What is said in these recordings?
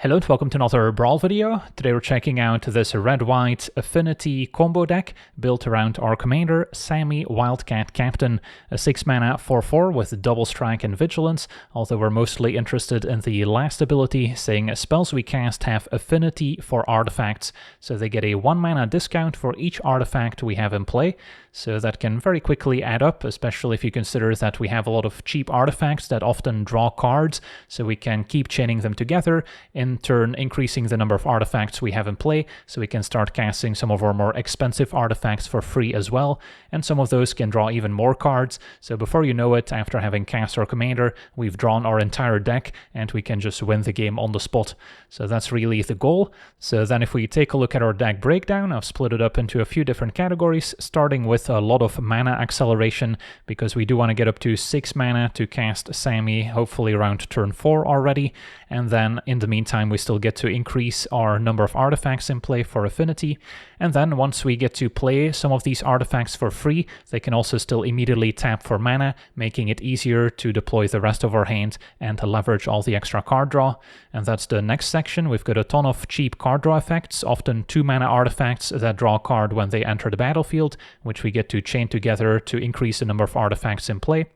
Hello and welcome to another Brawl video. Today we're checking out this red-white affinity combo deck built around our commander, Sami, Wildcat Captain, a 6-mana 4/4 with double strike and vigilance, although we're mostly interested in the last ability, saying spells we cast have affinity for artifacts, so they get a 1-mana discount for each artifact we have in play, so that can very quickly add up, especially if you consider that we have a lot of cheap artifacts that often draw cards, so we can keep chaining them together, in turn increasing the number of artifacts we have in play, so we can start casting some of our more expensive artifacts for free as well, and some of those can draw even more cards, so before you know it, after having cast our commander, we've drawn our entire deck, and we can just win the game on the spot. So that's really the goal. So then if we take a look at our deck breakdown, I've split it up into a few different categories, starting with a lot of mana acceleration, because we do want to get up to 6 mana to cast Sami, hopefully around turn 4 already, and then in the meantime we still get to increase our number of artifacts in play for affinity, and then once we get to play some of these artifacts for free, they can also still immediately tap for mana, making it easier to deploy the rest of our hand and to leverage all the extra card draw. And that's the next section. We've got a ton of cheap card draw effects, often 2-mana artifacts that draw a card when they enter the battlefield, which we get to chain together to increase the number of artifacts in play.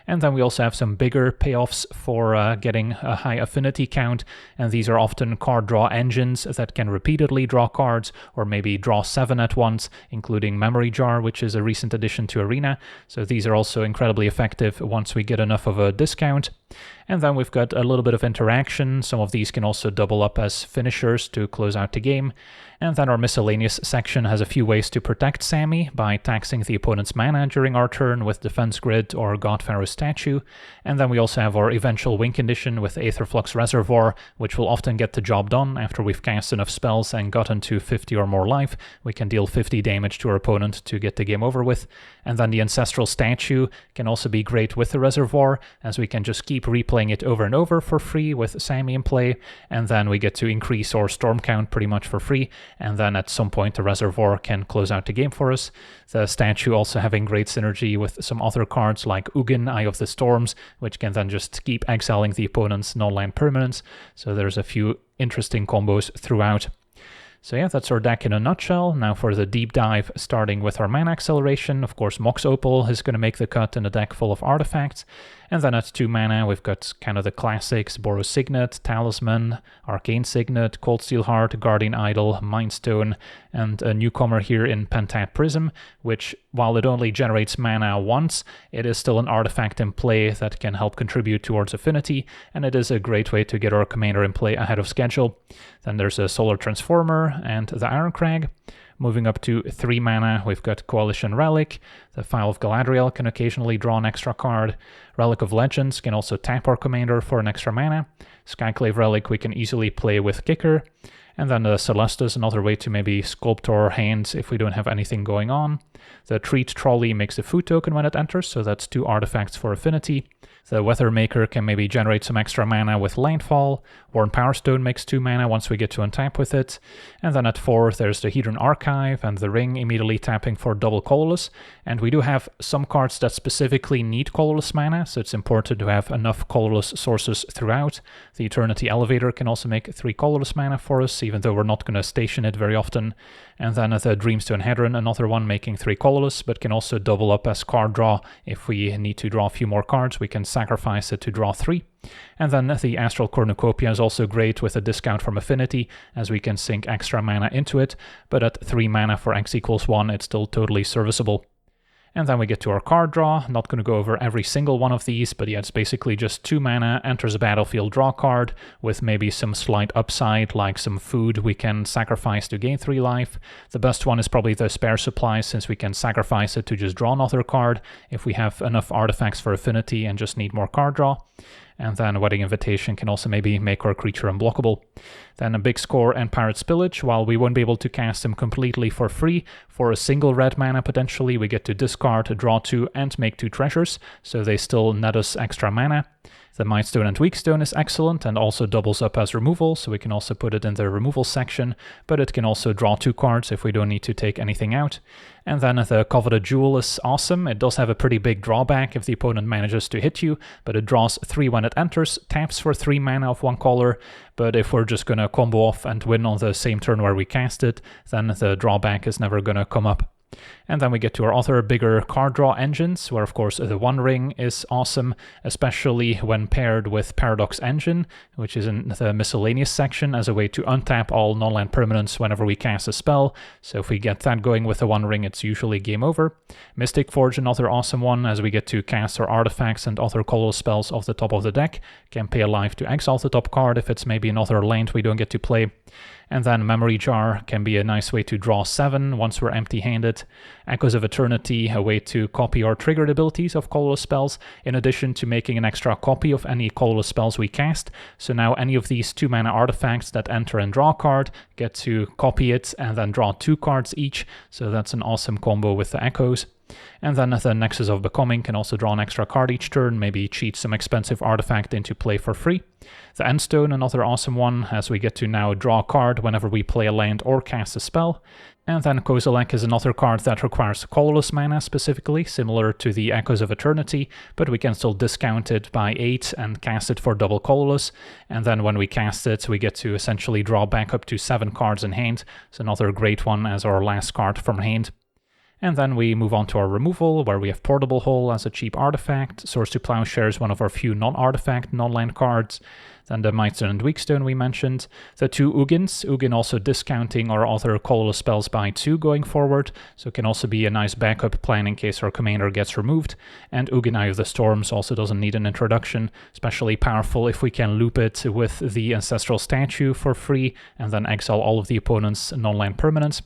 And then we also have some bigger payoffs for getting a high affinity count, and these are often card draw engines that can repeatedly draw cards, or maybe draw 7 at once, including Memory Jar, which is a recent addition to Arena. So these are also incredibly effective once we get enough of a discount. And then we've got a little bit of interaction. Some of these can also double up as finishers to close out the game. And then our miscellaneous section has a few ways to protect Sami by taxing the opponent's mana during our turn with Defense Grid or God Pharaoh's Statue. And then we also have our eventual win condition with Aetherflux Reservoir, which will often get the job done after we've cast enough spells and gotten to 50 or more life. We can deal 50 damage to our opponent to get the game over with. And then the Ancestral Statue can also be great with the Reservoir, as we can just keep replaying it over and over for free with Sami in play, and then we get to increase our storm count pretty much for free, and then at some point the Reservoir can close out the game for us. The statue also having great synergy with some other cards like Ugin, Eye of the Storms, which can then just keep exiling the opponent's non-land permanents, so there's a few interesting combos throughout. So yeah, that's our deck in a nutshell. Now for the deep dive, starting with our mana acceleration. Of course, Mox Opal is going to make the cut in a deck full of artifacts. And then at 2 mana, we've got kind of the classics: Boros Signet, Talisman, Arcane Signet, Cold Steel Heart, Guardian Idol, Mind Stone, and a newcomer here in Pentat Prism, which, while it only generates mana once, it is still an artifact in play that can help contribute towards affinity, and it is a great way to get our commander in play ahead of schedule. Then there's a Solar Transformer and the Iron Crag. Moving up to 3 mana, we've got Coalition Relic. The Phial of Galadriel can occasionally draw an extra card. Relic of Legends can also tap our commander for an extra mana. Skyclave Relic we can easily play with Kicker. And then the Celestus, another way to maybe sculpt our hands if we don't have anything going on. The Treat Trolley makes a food token when it enters, so that's 2 artifacts for affinity. The Weathermaker can maybe generate some extra mana with Landfall. Worn Power Stone makes 2 mana once we get to untap with it. And then at 4 there's the Hedron Archive and the Ring immediately tapping for double colorless. And we do have some cards that specifically need colorless mana, so it's important to have enough colorless sources throughout. The Eternity Elevator can also make 3 colorless mana for us, even though we're not going to station it very often. And then the Dreamstone Hedron, another one making 3 colorless, but can also double up as card draw. If we need to draw a few more cards, we can sacrifice it to draw 3. And then the Astral Cornucopia is also great with a discount from affinity, as we can sink extra mana into it, but at 3 mana for X equals 1, it's still totally serviceable. And then we get to our card draw. Not going to go over every single one of these, but yeah, it's basically just 2 mana, enters a battlefield, draw card, with maybe some slight upside, like some food we can sacrifice to gain 3 life. The best one is probably the Spare Supply, since we can sacrifice it to just draw another card if we have enough artifacts for affinity and just need more card draw. And then Wedding Invitation can also maybe make our creature unblockable. Then a Big Score and Pirate Spillage. While we won't be able to cast them completely for free, for a single red mana potentially, we get to discard, draw 2, and make 2 treasures, so they still net us extra mana. The Mightstone and Weakstone is excellent and also doubles up as removal, so we can also put it in the removal section, but it can also draw 2 cards if we don't need to take anything out. And then the Coveted Jewel is awesome. It does have a pretty big drawback if the opponent manages to hit you, but it draws 3 when it enters, taps for 3 mana of 1 color, but if we're just gonna combo off and win on the same turn where we cast it, then the drawback is never gonna come up. And then we get to our other bigger card draw engines, where of course the One Ring is awesome, especially when paired with Paradox Engine, which is in the miscellaneous section as a way to untap all non-land permanents whenever we cast a spell. So if we get that going with the One Ring, it's usually game over. Mystic Forge, another awesome one, as we get to cast our artifacts and other colorless spells off the top of the deck. Can pay a life to exile the top card if it's maybe another land we don't get to play. And then Memory Jar can be a nice way to draw 7 once we're empty-handed. Echoes of Eternity, a way to copy our triggered abilities of colorless spells, in addition to making an extra copy of any colorless spells we cast. So now any of these 2-mana artifacts that enter and draw a card get to copy it and then draw 2 cards each. So that's an awesome combo with the Echoes. And then the Nexus of Becoming can also draw an extra card each turn, maybe cheat some expensive artifact into play for free. The Endstone, another awesome one, as we get to now draw a card whenever we play a land or cast a spell. And then Kozilek is another card that requires colorless mana specifically, similar to the Echoes of Eternity, but we can still discount it by 8 and cast it for double colorless. And then when we cast it, we get to essentially draw back up to 7 cards in hand. It's another great one as our last card from hand. And then we move on to our removal, where we have Portable Hole as a cheap artifact. Swords to Plowshare is one of our few non-artifact, non-land cards. Then the Mightstone and Weakstone we mentioned. The 2 Ugins, Ugin also discounting our other colorless spells by 2 going forward, so it can also be a nice backup plan in case our commander gets removed. And Ugin Eye of the Storms also doesn't need an introduction, especially powerful if we can loop it with the Ancestral Statue for free, and then exile all of the opponent's non-land permanents.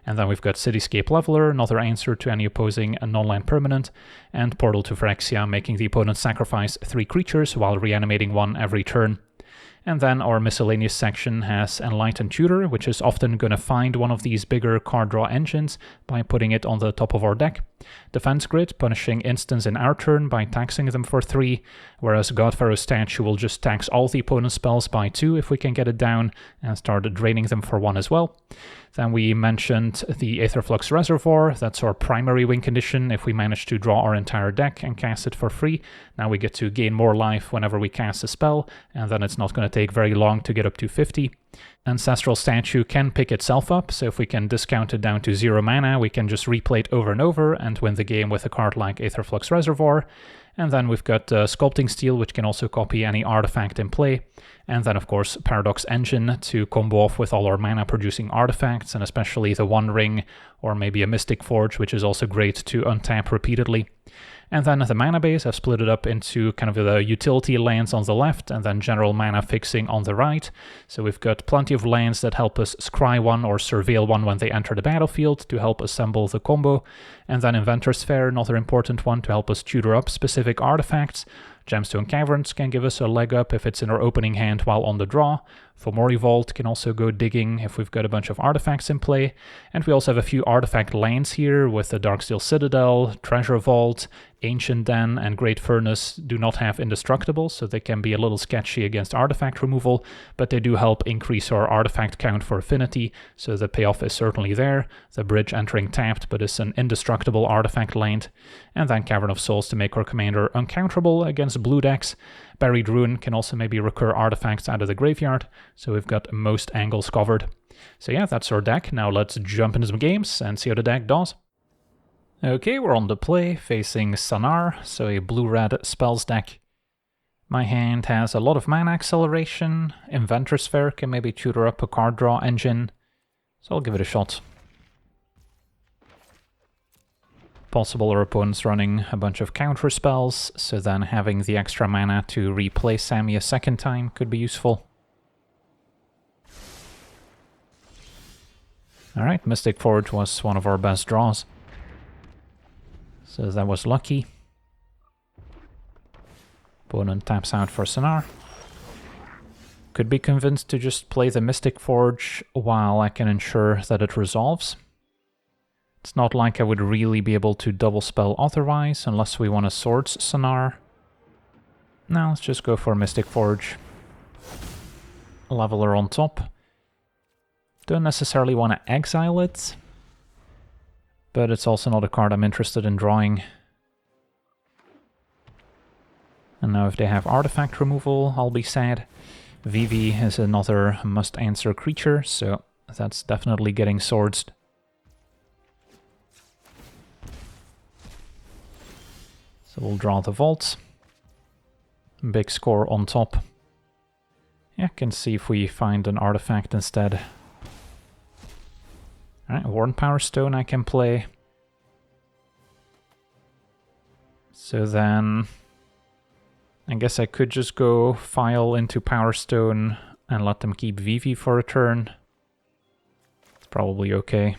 And then we've got Cityscape Leveler, another answer to any opposing non-land permanent, and Portal to Phyrexia, making the opponent sacrifice 3 creatures while reanimating 1 every turn. And then our miscellaneous section has Enlightened Tutor, which is often going to find one of these bigger card draw engines by putting it on the top of our deck. Defense Grid, punishing instants in our turn by taxing them for 3, whereas Godpharaoh's Statue will just tax all the opponent's spells by 2 if we can get it down, and start draining them for 1 as well. Then we mentioned the Aetherflux Reservoir. That's our primary win condition if we manage to draw our entire deck and cast it for free. Now we get to gain more life whenever we cast a spell, and then it's not going to take very long to get up to 50. Ancestral Statue can pick itself up, so if we can discount it down to 0 mana, we can just replay it over and over and win the game with a card like Aetherflux Reservoir. And then we've got Sculpting Steel, which can also copy any artifact in play. And then, of course, Paradox Engine to combo off with all our mana-producing artifacts, and especially the One Ring, or maybe a Mystic Forge, which is also great to untap repeatedly. And then the mana base, I've split it up into kind of the utility lands on the left and then general mana fixing on the right. So we've got plenty of lands that help us scry 1 or surveil 1 when they enter the battlefield to help assemble the combo. And then Inventor's Fair, another important one to help us tutor up specific artifacts. Gemstone Caverns can give us a leg up if it's in our opening hand while on the draw. Fomori Vault can also go digging if we've got a bunch of artifacts in play. And we also have a few artifact lands here with the Darksteel Citadel, Treasure Vault, Ancient Den, and Great Furnace do not have Indestructible, so they can be a little sketchy against artifact removal, but they do help increase our artifact count for affinity, so the payoff is certainly there. The Bridge entering tapped, but it's an indestructible artifact land. And then Cavern of Souls to make our commander uncounterable against blue decks. Buried Ruin can also maybe recur artifacts out of the graveyard, so we've got most angles covered. So yeah, that's our deck. Now let's jump into some games and see how the deck does. Okay, we're on the play, facing Sanar, so a blue-red spells deck. My hand has a lot of mana acceleration. Inventor's Fair can maybe tutor up a card draw engine, so I'll give it a shot. Possible our opponent's running a bunch of counter spells, so then having the extra mana to replay Sami a second time could be useful. Alright, Mystic Forge was one of our best draws. So that was lucky. Opponent taps out for Sanar. Could be convinced to just play the Mystic Forge while I can ensure that it resolves. It's not like I would really be able to double spell otherwise, unless we want to Swords Sanar. Now let's just go for Mystic Forge. Leveler on top. Don't necessarily want to exile it, but it's also not a card I'm interested in drawing. And now if they have artifact removal, I'll be sad. Vivi is another must-answer creature, so that's definitely getting swordsed. So we'll draw the vault. Big score on top. Yeah, can see if we find an artifact instead. Alright, Worn Power Stone I can play. So then I guess I could just go file into Power Stone and let them keep Vivi for a turn. It's probably okay.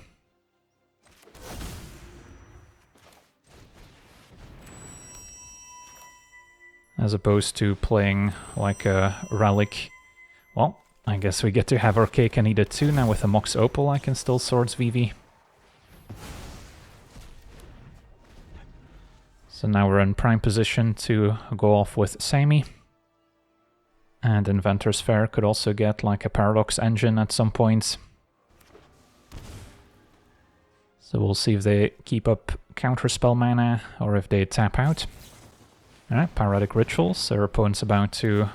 As opposed to playing like a relic. Well, I guess we get to have our cake and eat it too. Now with the Mox Opal I can still swords Vivi. So now we're in prime position to go off with Sami. And Inventor's Fair could also get like a Paradox Engine at some point. So we'll see if they keep up counterspell mana or if they tap out. Alright, Pyretic Rituals. Their opponent's about to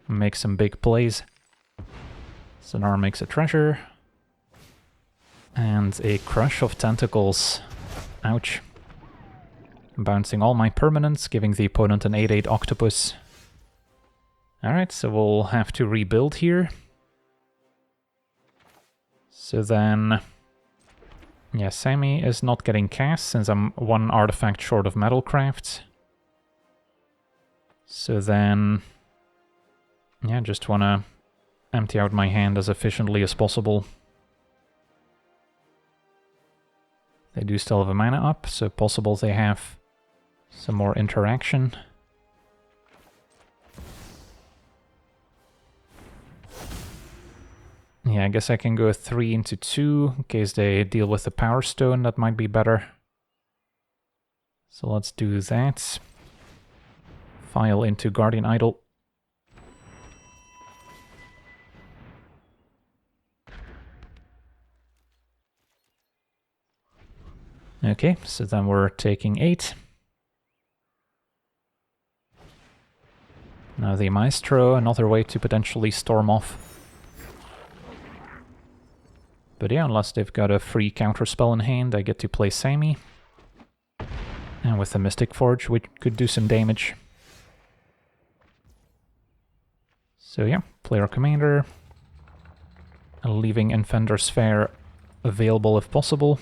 make some big plays. Sanar makes a treasure. And a Crush of Tentacles. Ouch. Bouncing all my permanents, giving the opponent an 8/8 Octopus. Alright, so we'll have to rebuild here. So then... yeah, Sami is not getting cast since I'm one artifact short of Metalcraft. So then... yeah, just wanna empty out my hand as efficiently as possible. They do still have a mana up, so possible they have some more interaction. Yeah, I guess I can go 3 into 2 in case they deal with the Power Stone. That might be better. So let's do that. File into Guardian Idol. Okay, so then we're taking 8. Now the Maestro, another way to potentially storm off. But yeah, unless they've got a free counterspell in hand, I get to play Sami. And with the Mystic Forge, we could do some damage. So yeah, play our commander. Leaving Inventor's Fair available if possible.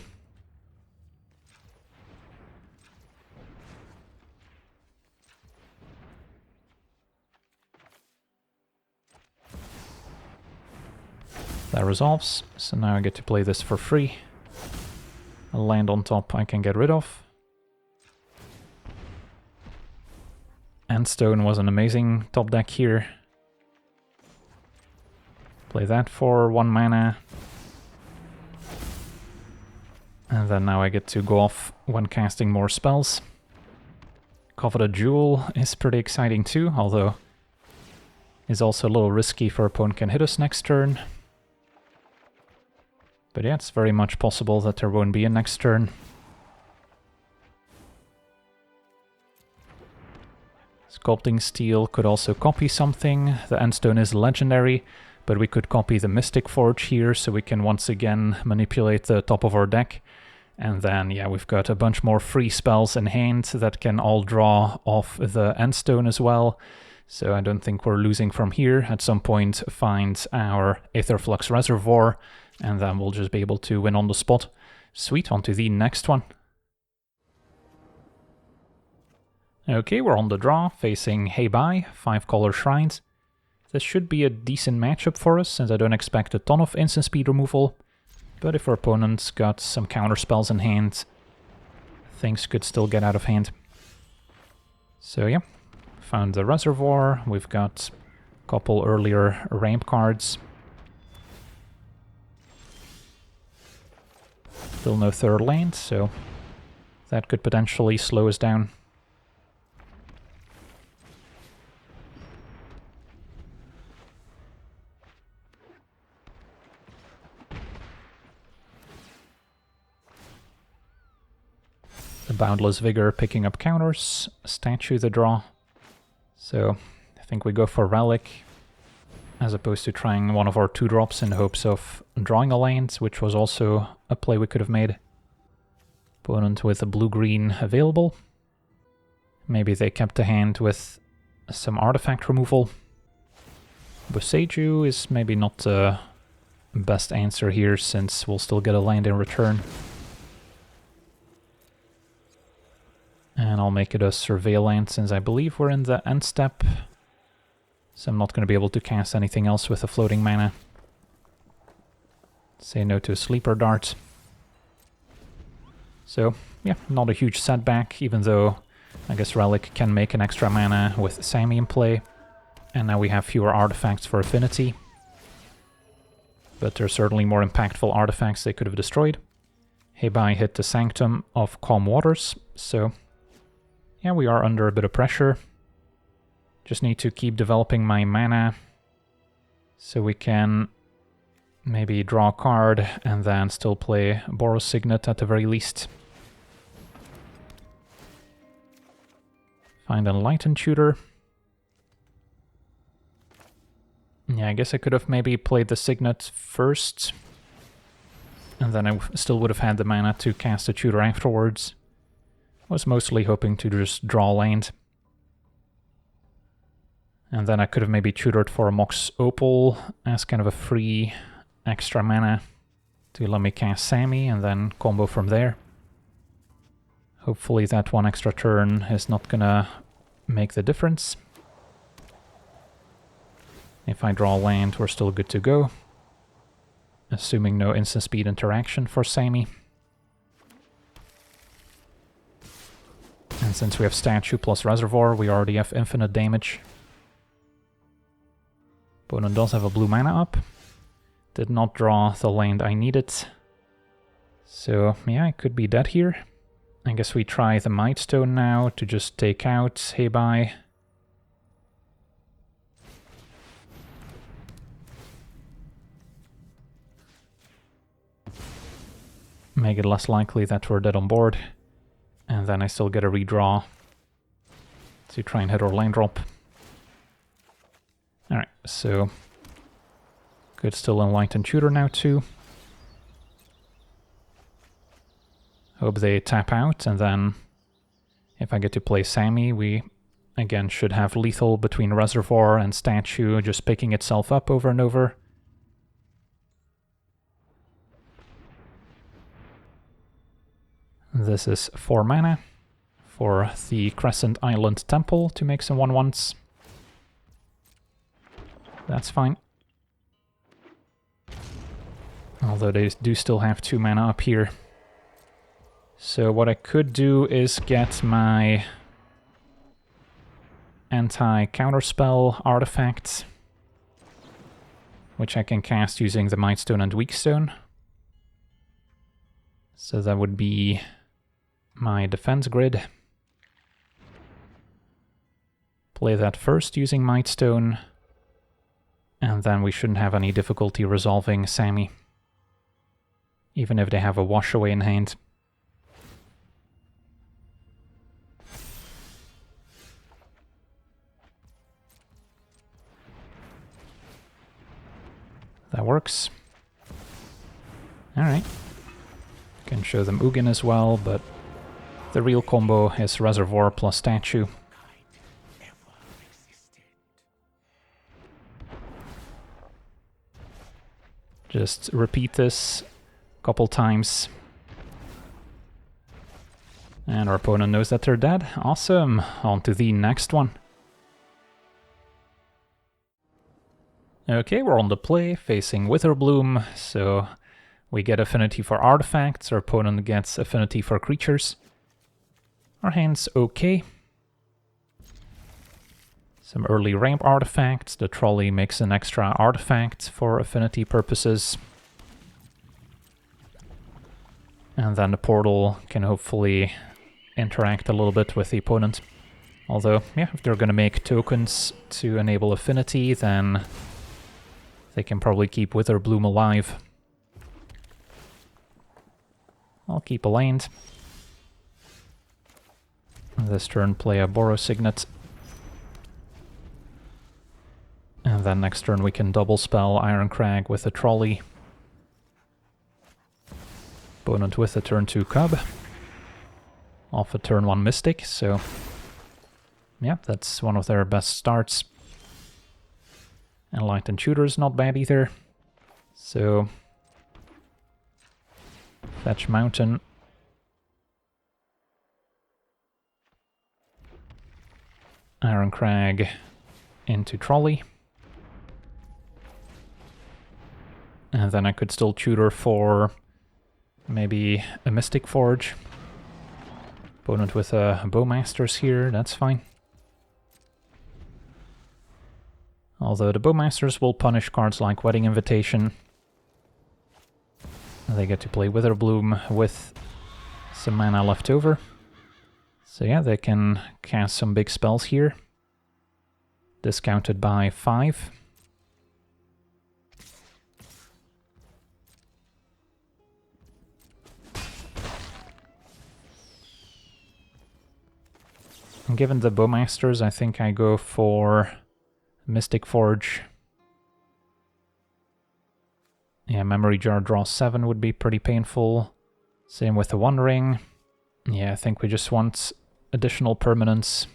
That resolves, so now I get to play this for free. A land on top I can get rid of. Endstone was an amazing top deck here. Play that for 1 mana. And then now I get to go off when casting more spells. Coveted Jewel is pretty exciting too, although is also a little risky for opponent can hit us next turn. But yeah, it's very much possible that there won't be a next turn. Sculpting Steel could also copy something. The Endstone is legendary, but we could copy the Mystic Forge here, so we can once again manipulate the top of our deck. And then, yeah, we've got a bunch more free spells in hand that can all draw off the Endstone as well. So I don't think we're losing from here. At some point, find our Aetherflux Reservoir, and then we'll just be able to win on the spot. Sweet, on to the next one. Okay, we're on the draw, facing Hei Bai, 5-color Shrines. This should be a decent matchup for us, since I don't expect a ton of instant speed removal. But if our opponent's got some counter spells in hand, things could still get out of hand. So yeah, found the Reservoir, we've got a couple earlier ramp cards. Still no third land, so that could potentially slow us down. The Boundless Vigor picking up counters, Statue the draw. So I think we go for Relic, as opposed to trying one of our 2-drops in hopes of drawing a land, which was also a play we could have made. Opponent with a blue-green available. Maybe they kept the hand with some artifact removal. Besieged is maybe not the best answer here, since we'll still get a land in return. And I'll make it a Surveil land, since I believe we're in the end step. So I'm not going to be able to cast anything else with a floating mana. Say no to a Sleeper Dart. So, yeah, not a huge setback, even though I guess Relic can make an extra mana with Sami in play. And now we have fewer artifacts for affinity. But there are certainly more impactful artifacts they could have destroyed. Hei Bai hit the Sanctum of Calm Waters, so yeah, we are under a bit of pressure. Just need to keep developing my mana so we can maybe draw a card and then still play Boros Signet at the very least. Find an Enlightened Tutor. Yeah, I guess I could have maybe played the Signet first, and then I still would have had the mana to cast a Tutor afterwards. I was mostly hoping to just draw land. And then I could have maybe tutored for a Mox Opal as kind of a free extra mana to let me cast Sami and then combo from there. Hopefully that one extra turn is not gonna make the difference. If I draw land, we're still good to go. Assuming no instant speed interaction for Sami. And since we have Statue plus Reservoir, we already have infinite damage. Opponent does have a blue mana up. Did not draw the land I needed. So yeah, I could be dead here. I guess we try the Mightstone now to just take out Hei Bai. Make it less likely that we're dead on board. And then I still get a redraw to try and hit our land drop. Alright, so could still Enlightened Tutor now too. Hope they tap out, and then if I get to play Sami, we again should have lethal between Reservoir and Statue just picking itself up over and over. This is 4 mana for the Crescent Island Temple to make some 1/1s. That's fine. Although they do still have 2 mana up here. So what I could do is get my anti-counterspell artifact, which I can cast using the Mightstone and Weakstone. So that would be my defense grid. Play that first using Mightstone, and then we shouldn't have any difficulty resolving Sami, even if they have a wash away in hand. That works. Alright. Can show them Ugin as well, but the real combo is Reservoir plus Statue. Just repeat this a couple times. And our opponent knows that they're dead. Awesome! On to the next one. Okay, we're on the play, facing Witherbloom, so we get affinity for artifacts, our opponent gets affinity for creatures. Our hand's okay. Some early ramp artifacts, the trolley makes an extra artifact for affinity purposes. And then the portal can hopefully interact a little bit with the opponent. Although, yeah, if they're gonna make tokens to enable affinity, then they can probably keep Witherbloom alive. I'll keep a land. This turn play a Boro Signet. And then next turn we can double spell Iron Crag with a Trolley. Opponent with a turn 2 Cub. Off a turn 1 Mystic, so yeah, that's one of their best starts. Enlightened Tutor is not bad either. So fetch Mountain. Iron Crag into Trolley. And then I could still tutor for maybe a Mystic Forge. Opponent with a Bowmasters here, that's fine. Although the Bowmasters will punish cards like Wedding Invitation. They get to play Witherbloom with some mana left over. So yeah, they can cast some big spells here. Discounted by 5. And given the Bowmasters, I think I go for Mystic Forge. Yeah, Memory Jar draw 7 would be pretty painful. Same with the One Ring. Yeah, I think we just want additional permanence.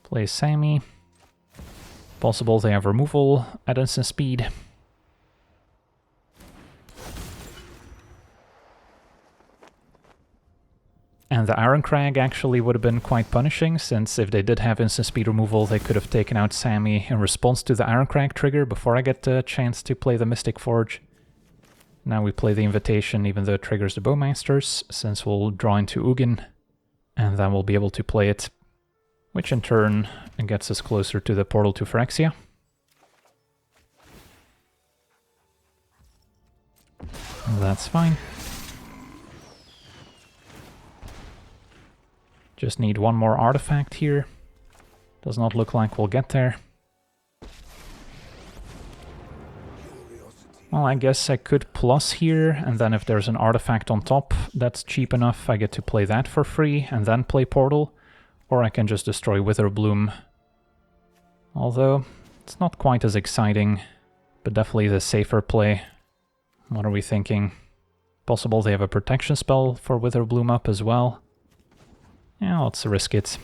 Play Sami. Possible they have removal at instant speed. And the Iron Crag actually would have been quite punishing, since if they did have instant speed removal, they could have taken out Sami in response to the Iron Crag trigger before I get the chance to play the Mystic Forge. Now we play the Invitation, even though it triggers the Bowmasters, since we'll draw into Ugin, and then we'll be able to play it, which in turn gets us closer to the Portal to Phyrexia. That's fine. Just need one more artifact here. Does not look like we'll get there. Well, I guess I could plus here, and then if there's an artifact on top that's cheap enough, I get to play that for free, and then play Portal. Or I can just destroy Witherbloom. Although, it's not quite as exciting, but definitely the safer play. What are we thinking? Possible they have a protection spell for Witherbloom up as well. Yeah, let's risk it.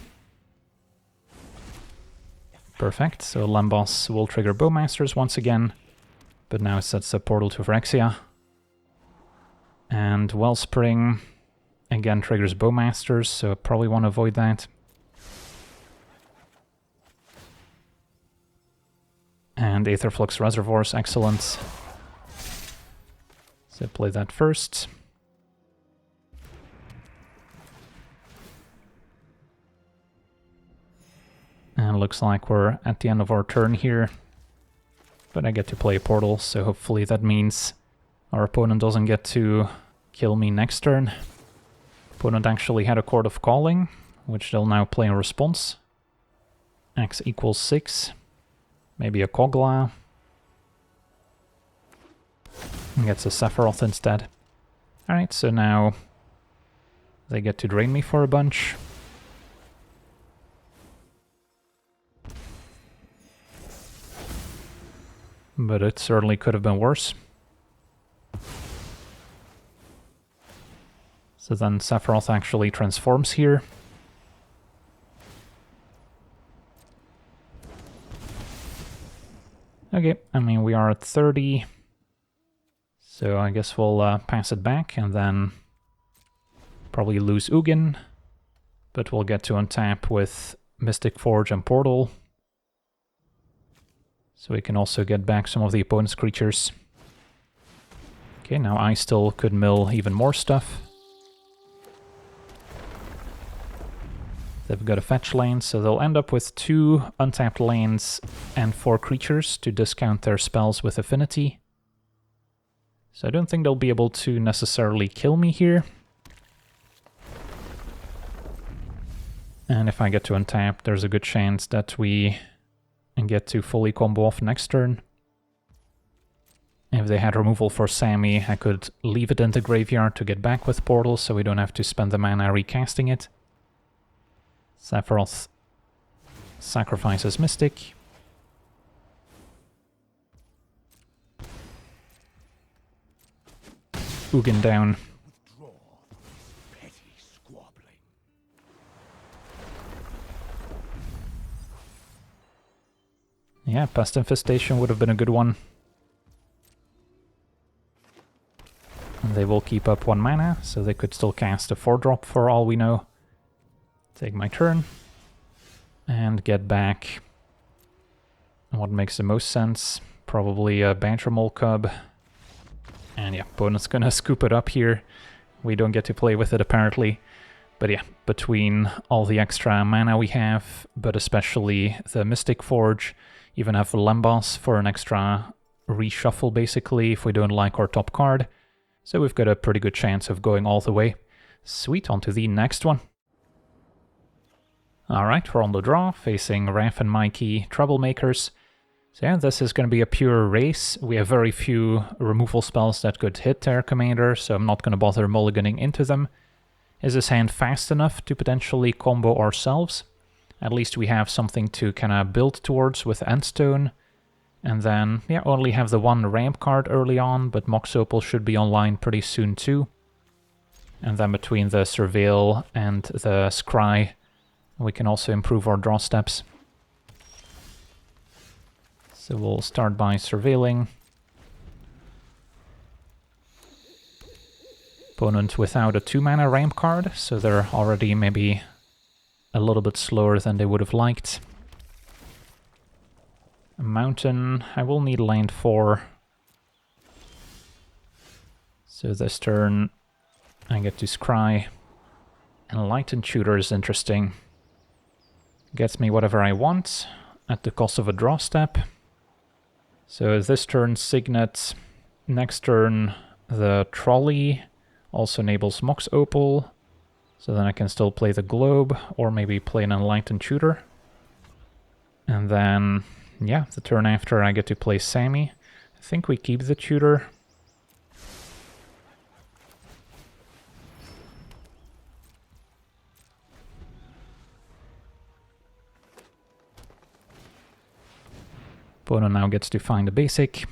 Perfect, so Lambos will trigger Bowmasters once again, but now it sets a Portal to Phyrexia. And Wellspring again triggers Bowmasters, so I probably want to avoid that. And Aetherflux Reservoirs, excellent. So play that first. And looks like we're at the end of our turn here. But I get to play a Portal, so hopefully that means our opponent doesn't get to kill me next turn. Opponent actually had a Chord of Calling, which they'll now play in response. X equals 6. Maybe a Kogla. And gets a Sephiroth instead. Alright, so now they get to drain me for a bunch. But it certainly could have been worse. So then Sephiroth actually transforms here. Okay, I mean we are at 30. So I guess we'll pass it back and then probably lose Ugin. But we'll get to untap with Mystic Forge and Portal. So we can also get back some of the opponent's creatures. Okay, now I still could mill even more stuff. They've got a fetch lane, so they'll end up with 2 untapped lanes and 4 creatures to discount their spells with affinity. So I don't think they'll be able to necessarily kill me here. And if I get to untap, there's a good chance that we and get to fully combo off next turn. If they had removal for Sami, I could leave it in the graveyard to get back with portals, so we don't have to spend the mana recasting it. Sephiroth sacrifices Mystic. Ugin down. Yeah, Pest Infestation would have been a good one. And they will keep up 1 mana, so they could still cast a 4-drop for all we know. Take my turn. And get back what makes the most sense. Probably a Badger Mole Cub. And yeah, opponent's gonna scoop it up here. We don't get to play with it apparently. But yeah, between all the extra mana we have, but especially the Mystic Forge, even have Lembas for an extra reshuffle basically if we don't like our top card. So we've got a pretty good chance of going all the way. Sweet, on to the next one. Alright, we're on the draw, facing Raph and Mikey, Troublemakers. So yeah, this is going to be a pure race. We have very few removal spells that could hit their commander, so I'm not going to bother mulliganing into them. Is this hand fast enough to potentially combo ourselves? At least we have something to kind of build towards with Endstone. And then, yeah, only have the 1 ramp card early on, but Mox Opal should be online pretty soon too. And then between the Surveil and the Scry, we can also improve our draw steps. So we'll start by surveilling. Opponent without a 2-mana ramp card, so they're already maybe a little bit slower than they would have liked. A mountain, I will need land 4. So this turn I get to Scry. Enlightened Tutor is interesting. Gets me whatever I want at the cost of a draw step. So this turn Signet, next turn the Trolley also enables Mox Opal, so then I can still play the Globe or maybe play an Enlightened Tutor. And then, yeah, the turn after I get to play Sami. I think we keep the Tutor. Opponent now gets to find a basic.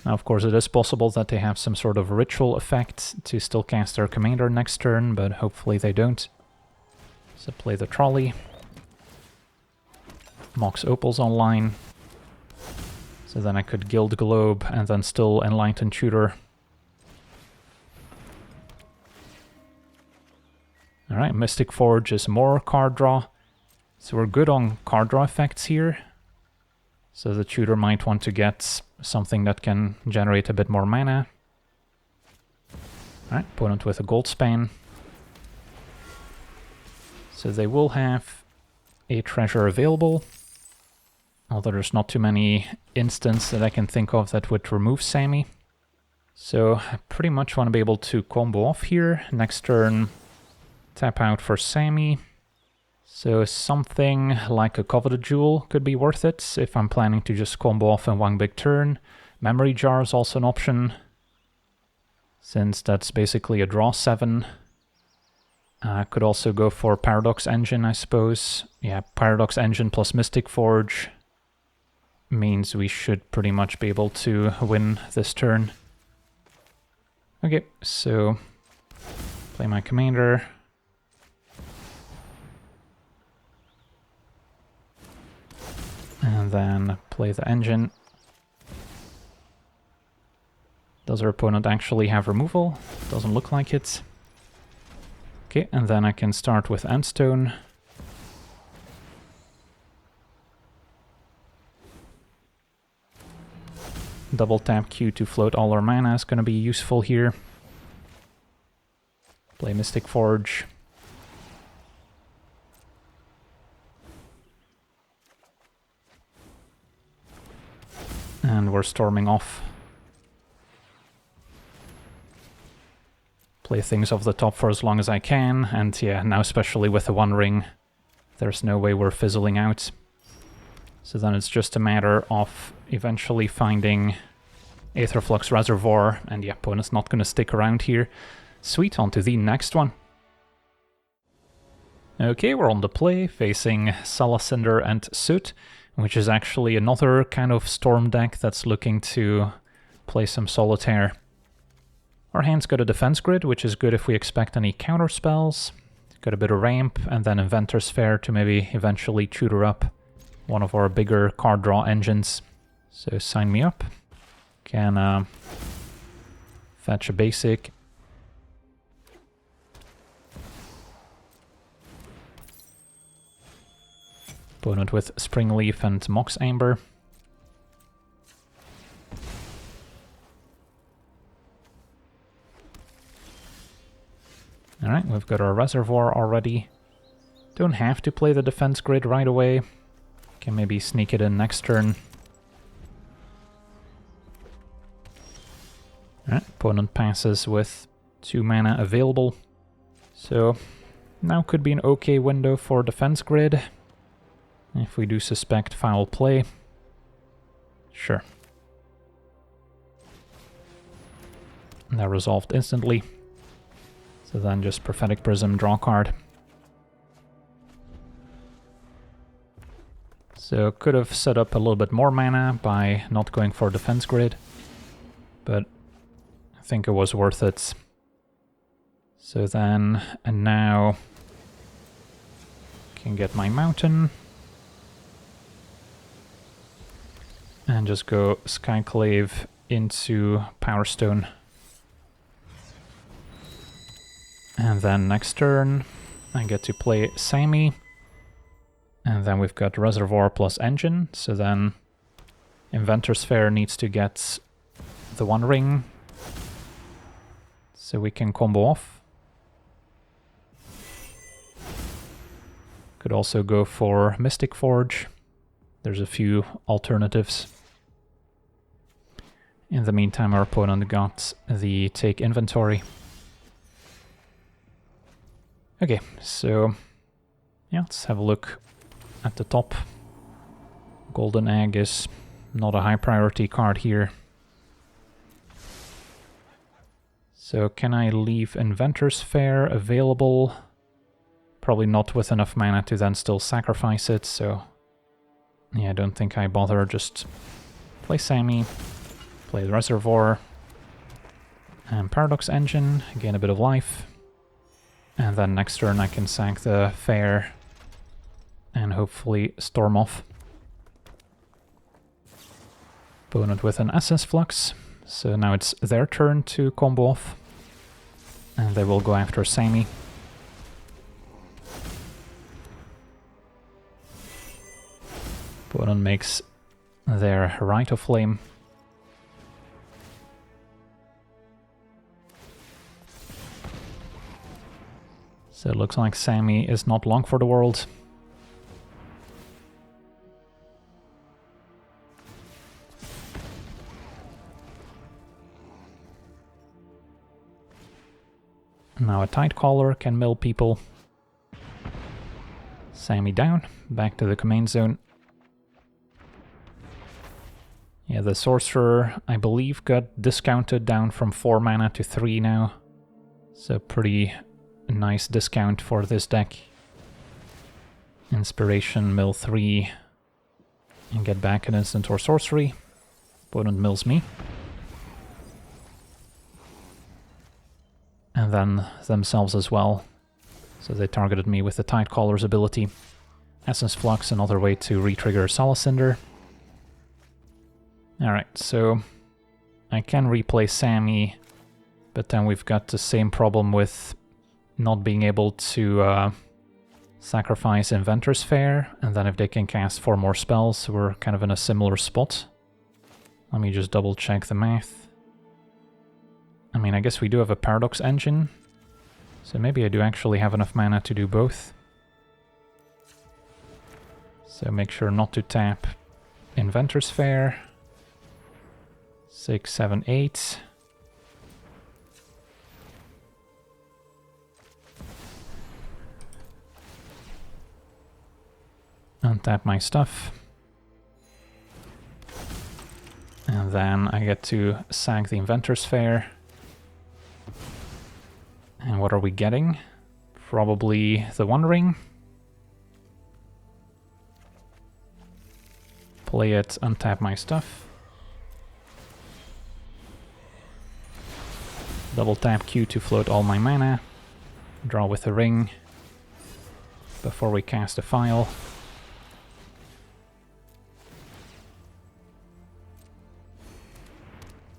Now, of course, it is possible that they have some sort of ritual effect to still cast their commander next turn, but hopefully they don't. So play the Trolley. Mox Opal's online. So then I could Guild Globe and then still Enlightened Tutor. Alright, Mystic Forge is more card draw. So we're good on card draw effects here. So the Tutor might want to get something that can generate a bit more mana. Alright, opponent with a gold span. So they will have a treasure available. Although there's not too many instances that I can think of that would remove Sami. So I pretty much want to be able to combo off here. Next turn, tap out for Sami. So something like a Coveted Jewel could be worth it if I'm planning to just combo off in one big turn. Memory Jar is also an option, since that's basically a draw 7. Could also go for Paradox Engine, I suppose. Yeah, Paradox Engine plus Mystic Forge means we should pretty much be able to win this turn. Okay, so play my commander. And then play the engine. Does our opponent actually have removal? Doesn't look like it. Okay, and then I can start with Endstone. Double tap Q to float all our mana is going to be useful here. Play Mystic Forge. And we're storming off. Play things off the top for as long as I can, and yeah, now especially with the One Ring, there's no way we're fizzling out. So then it's just a matter of eventually finding Aetherflux Reservoir, and the opponent's not going to stick around here. Sweet, on to the next one. Okay, we're on the play, facing Salacinder and Soot, which is actually another kind of Storm deck that's looking to play some Solitaire. Our hand's got a defense grid, which is good if we expect any counter spells. Got a bit of ramp, and then Inventor's Fair to maybe eventually tutor up one of our bigger card draw engines. So sign me up. Can fetch a basic. Opponent with Springleaf and Mox Amber. Alright, we've got our Reservoir already. Don't have to play the defense grid right away. Can maybe sneak it in next turn. Alright, opponent passes with 2 mana available. So now could be an okay window for defense grid. If we do suspect foul play. Sure. And that resolved instantly. So then just Prophetic Prism, draw card. So could have set up a little bit more mana by not going for defense grid, but I think it was worth it. So then, and now, can get my mountain. And just go Skyclave into Power Stone. And then next turn, I get to play Sami. And then we've got Reservoir plus Engine, so then Inventor's Fair needs to get the One Ring, so we can combo off. Could also go for Mystic Forge. There's a few alternatives. In the meantime, our opponent got the Take Inventory. Okay, so yeah, let's have a look at the top. Golden Egg is not a high priority card here. So can I leave Inventor's Fair available? Probably not with enough mana to then still sacrifice it, so yeah, I don't think I bother. Just play Sami, play the Reservoir, and Paradox Engine, gain a bit of life. And then next turn I can sack the Fair and hopefully storm off. Opponent with an Essence Flux, so now it's their turn to combo off. And they will go after Sami. Opponent makes their Rite of Flame. So it looks like Sami is not long for the world. Now a Tide Caller can mill people. Sami down, back to the command zone. Yeah, the Sorcerer, I believe, got discounted down from 4 mana to 3 now. So pretty nice discount for this deck. Inspiration, mill 3, and get back an instant or sorcery. Opponent mills me. And then themselves as well. So they targeted me with the Tide Caller's ability. Essence Flux, another way to re-trigger Salacinder. Alright, so I can replay Sami, but then we've got the same problem with not being able to sacrifice Inventor's Fair, and then if they can cast 4 more spells, we're kind of in a similar spot. Let me just double check the math. I mean, I guess we do have a Paradox Engine, so maybe I do actually have enough mana to do both. So make sure not to tap Inventor's Fair. 6, 7, 8. Untap my stuff. And then I get to sack the Inventor's Fair. And what are we getting? Probably the One Ring. Play it, untap my stuff. Double tap Q to float all my mana. Draw with the ring before we cast a file.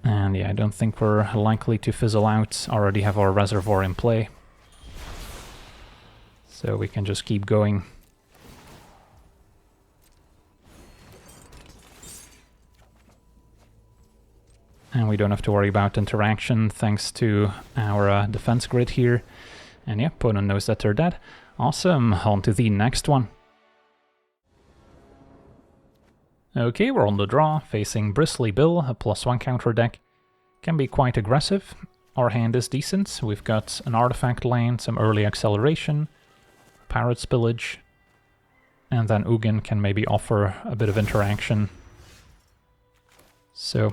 And yeah, I don't think we're likely to fizzle out. Already have our reservoir in play. So we can just keep going. And we don't have to worry about interaction thanks to our defense grid here. And yeah, opponent knows that they're dead. Awesome, on to the next one. Okay, we're on the draw, facing Bristly Bill, a +1 counter deck. Can be quite aggressive. Our hand is decent. We've got an artifact land, some early acceleration, Parrot Spillage, and then Ugin can maybe offer a bit of interaction. So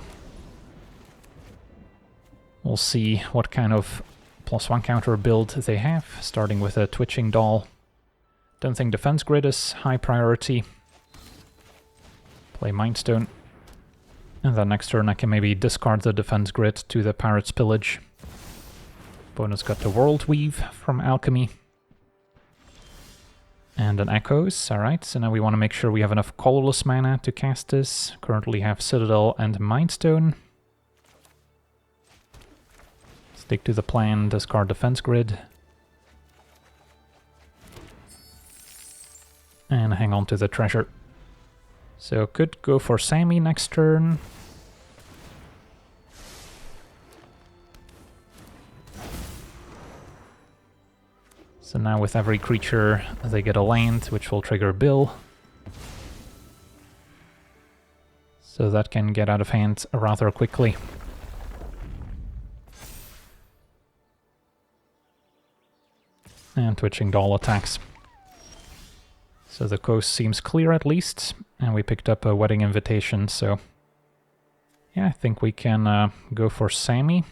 we'll see what kind of +1 counter build they have, starting with a Twitching Doll. Don't think defense grid is high priority. Play Mindstone. And then next turn I can maybe discard the defense grid to the Parrot Spillage. Opponent's got the World Weave from Alchemy. And an Echoes, alright, so now we want to make sure we have enough colorless mana to cast this. Currently have Citadel and Mindstone. Stick to the plan, discard defense grid. And hang on to the treasure. So could go for Sami next turn. So now with every creature they get a land, which will trigger Bill. So that can get out of hand rather quickly. And Twitching Doll attacks. So the coast seems clear at least, and we picked up a Wedding Invitation, so yeah, I think we can go for Sami.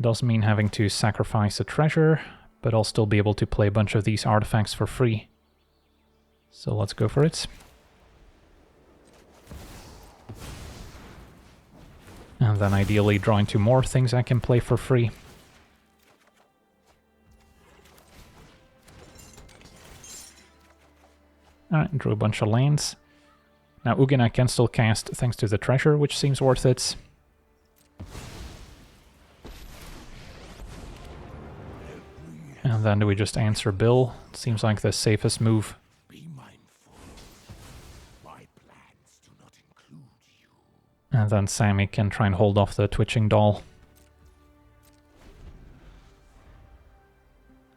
Does mean having to sacrifice a treasure, but I'll still be able to play a bunch of these artifacts for free. So let's go for it. And then ideally draw into more things I can play for free. Alright, drew a bunch of lands. Now Ugin I can still cast thanks to the treasure, which seems worth it. And then do we just answer Bill? It seems like the safest move. Be mindful. My plans do not include you. And then Sami can try and hold off the Twitching Doll.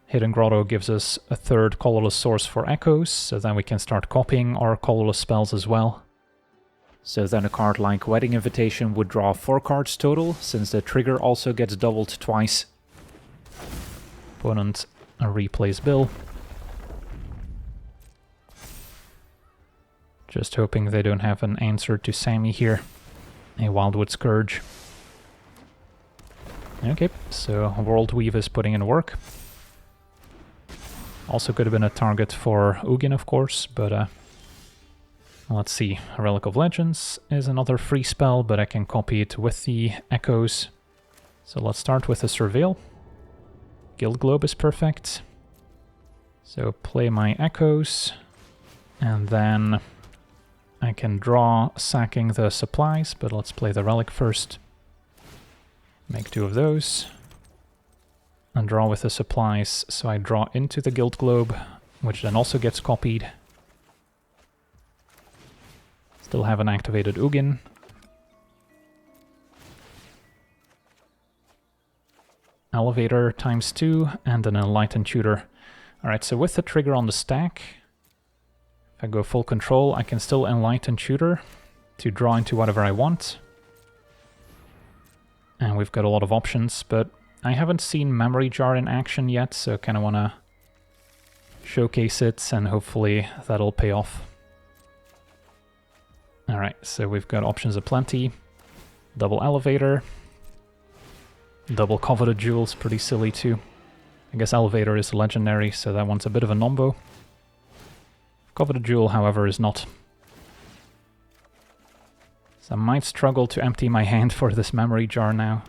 Hidden Grotto gives us a third colorless source for Echoes, so then we can start copying our colorless spells as well. So then a card like Wedding Invitation would draw 4 cards total, since the trigger also gets doubled twice. Opponent replays Bill. Just hoping they don't have an answer to Sami here. A Wildwood Scourge. Okay, so World Weave is putting in work. Also could have been a target for Ugin, of course, but let's see. Relic of Legends is another free spell, but I can copy it with the Echoes. So let's start with a Surveil. Guild Globe is perfect. So play my Echoes, and then I can draw sacking the supplies, but let's play the Relic first. Make 2 of those. And draw with the supplies, so I draw into the Guild Globe, which then also gets copied. Still have an activated Ugin. Elevator ×2, and an Enlightened Tutor. Alright, so with the trigger on the stack, if I go full control, I can still Enlightened Tutor to draw into whatever I want. And we've got a lot of options, but I haven't seen Memory Jar in action yet, so kind of want to showcase it, and hopefully that'll pay off. Alright, so we've got options aplenty. Double Elevator. Double Coveted Jewels, pretty silly too. I guess Elevator is legendary, so that one's a bit of a nombo. Coveted Jewel, however, is not. So I might struggle to empty my hand for this memory jar now.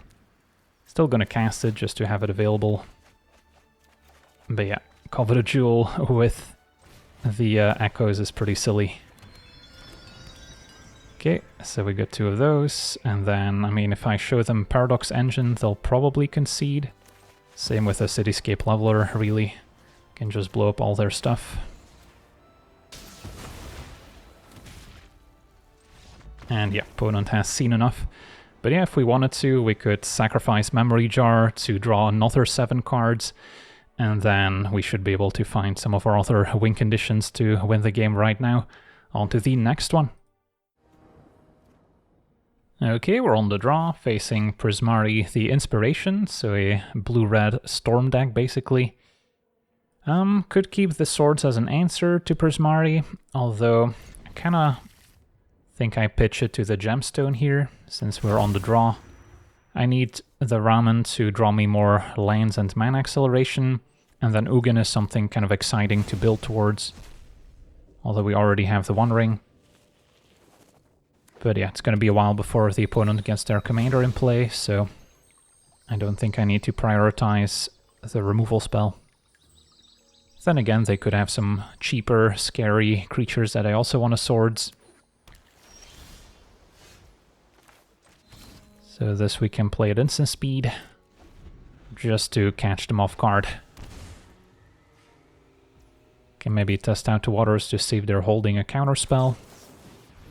Still gonna cast it just to have it available. But yeah, Coveted Jewel with the echoes is pretty silly. Okay, so we got 2 of those, and then, I mean, if I show them Paradox Engine, they'll probably concede. Same with a Cityscape Leveler, really. Can just blow up all their stuff. And yeah, opponent has seen enough. But yeah, if we wanted to, we could sacrifice Memory Jar to draw another 7 cards, and then we should be able to find some of our other win conditions to win the game right now. On to the next one. Okay, we're on the draw, facing Prismari the Inspiration, so a blue-red Storm deck, basically. Could keep the swords as an answer to Prismari, although I kinda think I pitch it to the Gemstone here, since we're on the draw. I need the Ramen to draw me more lands and mana acceleration, and then Ugin is something kind of exciting to build towards, although we already have the One Ring. But yeah, it's going to be a while before the opponent gets their commander in play, so I don't think I need to prioritize the removal spell. Then again, they could have some cheaper, scary creatures that I also want as swords. So this we can play at instant speed, just to catch them off guard. Can maybe test out the waters to see if they're holding a counterspell,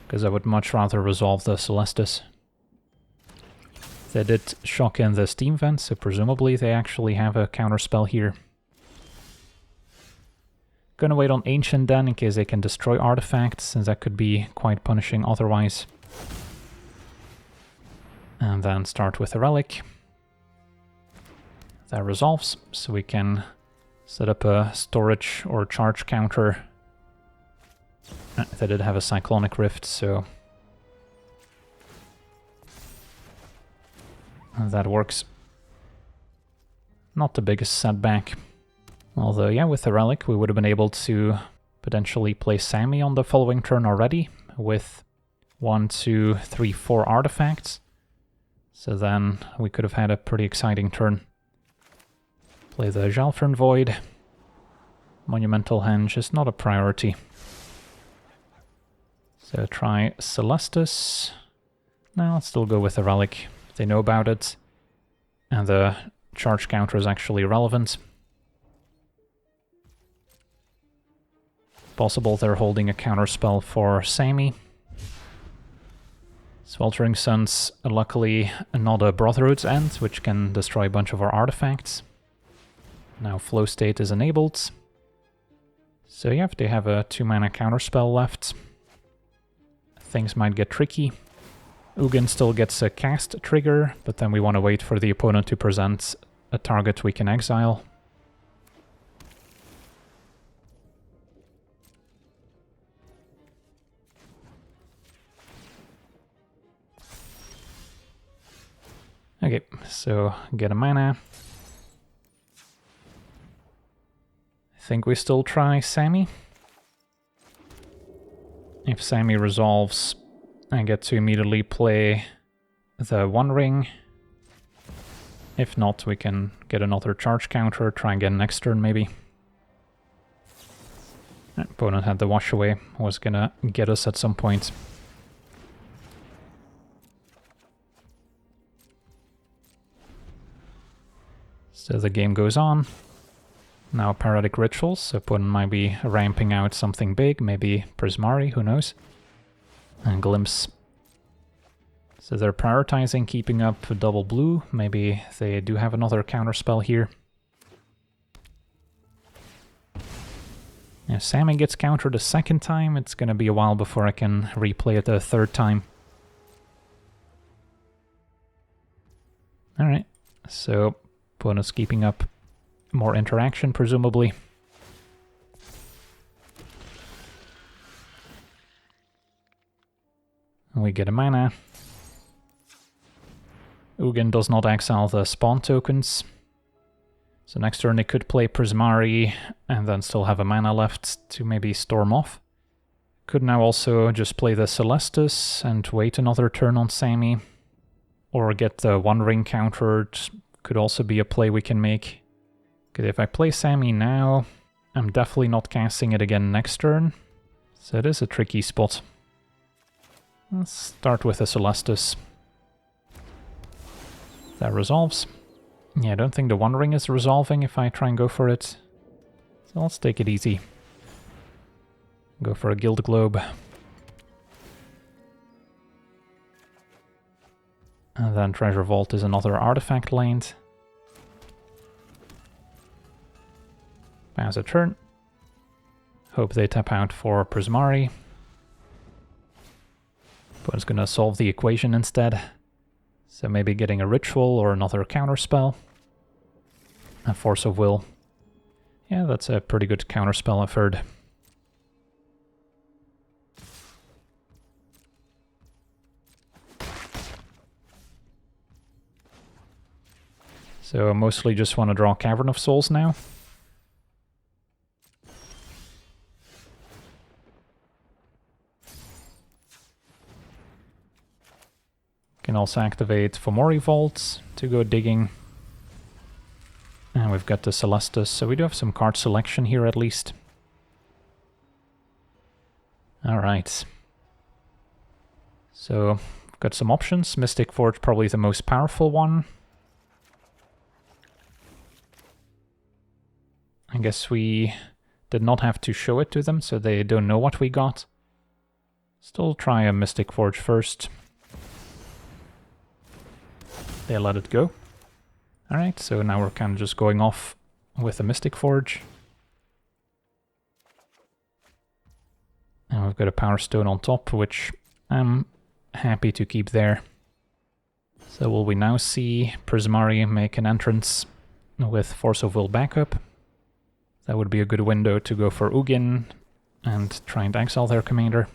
because I would much rather resolve the Celestis. They did shock in the Steam Vent, so presumably they actually have a counterspell here. Gonna wait on Ancient then, in case they can destroy artifacts, since that could be quite punishing otherwise. And then start with a Relic. That resolves, so we can set up a storage or charge counter. They did have a Cyclonic Rift, so that works. Not the biggest setback. Although, yeah, with the Relic we would have been able to potentially play Sami on the following turn already, with 1, 2, 3, 4 artifacts. So then we could have had a pretty exciting turn. Play the Jalfern Void. Monumental Henge is not a priority. So try Celestis. No, let's still go with the Relic. They know about it. And the charge counter is actually relevant. Possible they're holding a counterspell for Sami. Sweltering Suns, luckily not a Brotherhood's End, which can destroy a bunch of our artifacts. Now Flow State is enabled. So yeah, if they have a 2-mana counterspell left, things might get tricky. Ugin still gets a cast trigger, but then we want to wait for the opponent to present a target we can exile. Okay, so get a mana. I think we still try Sami. If Sami resolves, I get to immediately play the One Ring. If not, we can get another charge counter, try again next turn maybe. Opponent had the Wash Away, was gonna get us at some point. So the game goes on. Now Paralytic Rituals, so opponent might be ramping out something big, maybe Prismari, who knows. And Glimpse. So they're prioritizing keeping up double blue, maybe they do have another counterspell here. If Sami gets countered a second time, it's gonna be a while before I can replay it a third time. Alright, so opponent's keeping up more interaction, presumably. We get a mana. Ugin does not exile the spawn tokens. So next turn they could play Prismari and then still have a mana left to maybe storm off. Could now also just play the Celestus and wait another turn on Sami. Or get the One Ring countered. Could also be a play we can make. Okay, if I play Sami now, I'm definitely not casting it again next turn. So it is a tricky spot. Let's start with a Celestus. That resolves. Yeah, I don't think the One Ring is resolving if I try and go for it. So let's take it easy. Go for a Guild Globe. And then Treasure Vault is another artifact land. Pass a turn. Hope they tap out for Prismari. But it's gonna solve the equation instead. So maybe getting a Ritual or another counterspell. A Force of Will. Yeah, that's a pretty good counterspell, I've heard. So I mostly just want to draw Cavern of Souls now. Can also activate Fomori Vaults to go digging. And we've got the Celestus, so we do have some card selection here at least. Alright. So, we've got some options. Mystic Forge probably the most powerful one. I guess we did not have to show it to them, so they don't know what we got. Still try a Mystic Forge first. They let it go. Alright, so now we're kind of just going off with a Mystic Forge. And we've got a Power Stone on top, which I'm happy to keep there. So will we now see Prismari make an entrance with Force of Will backup? That would be a good window to go for Ugin and try and exile their commander.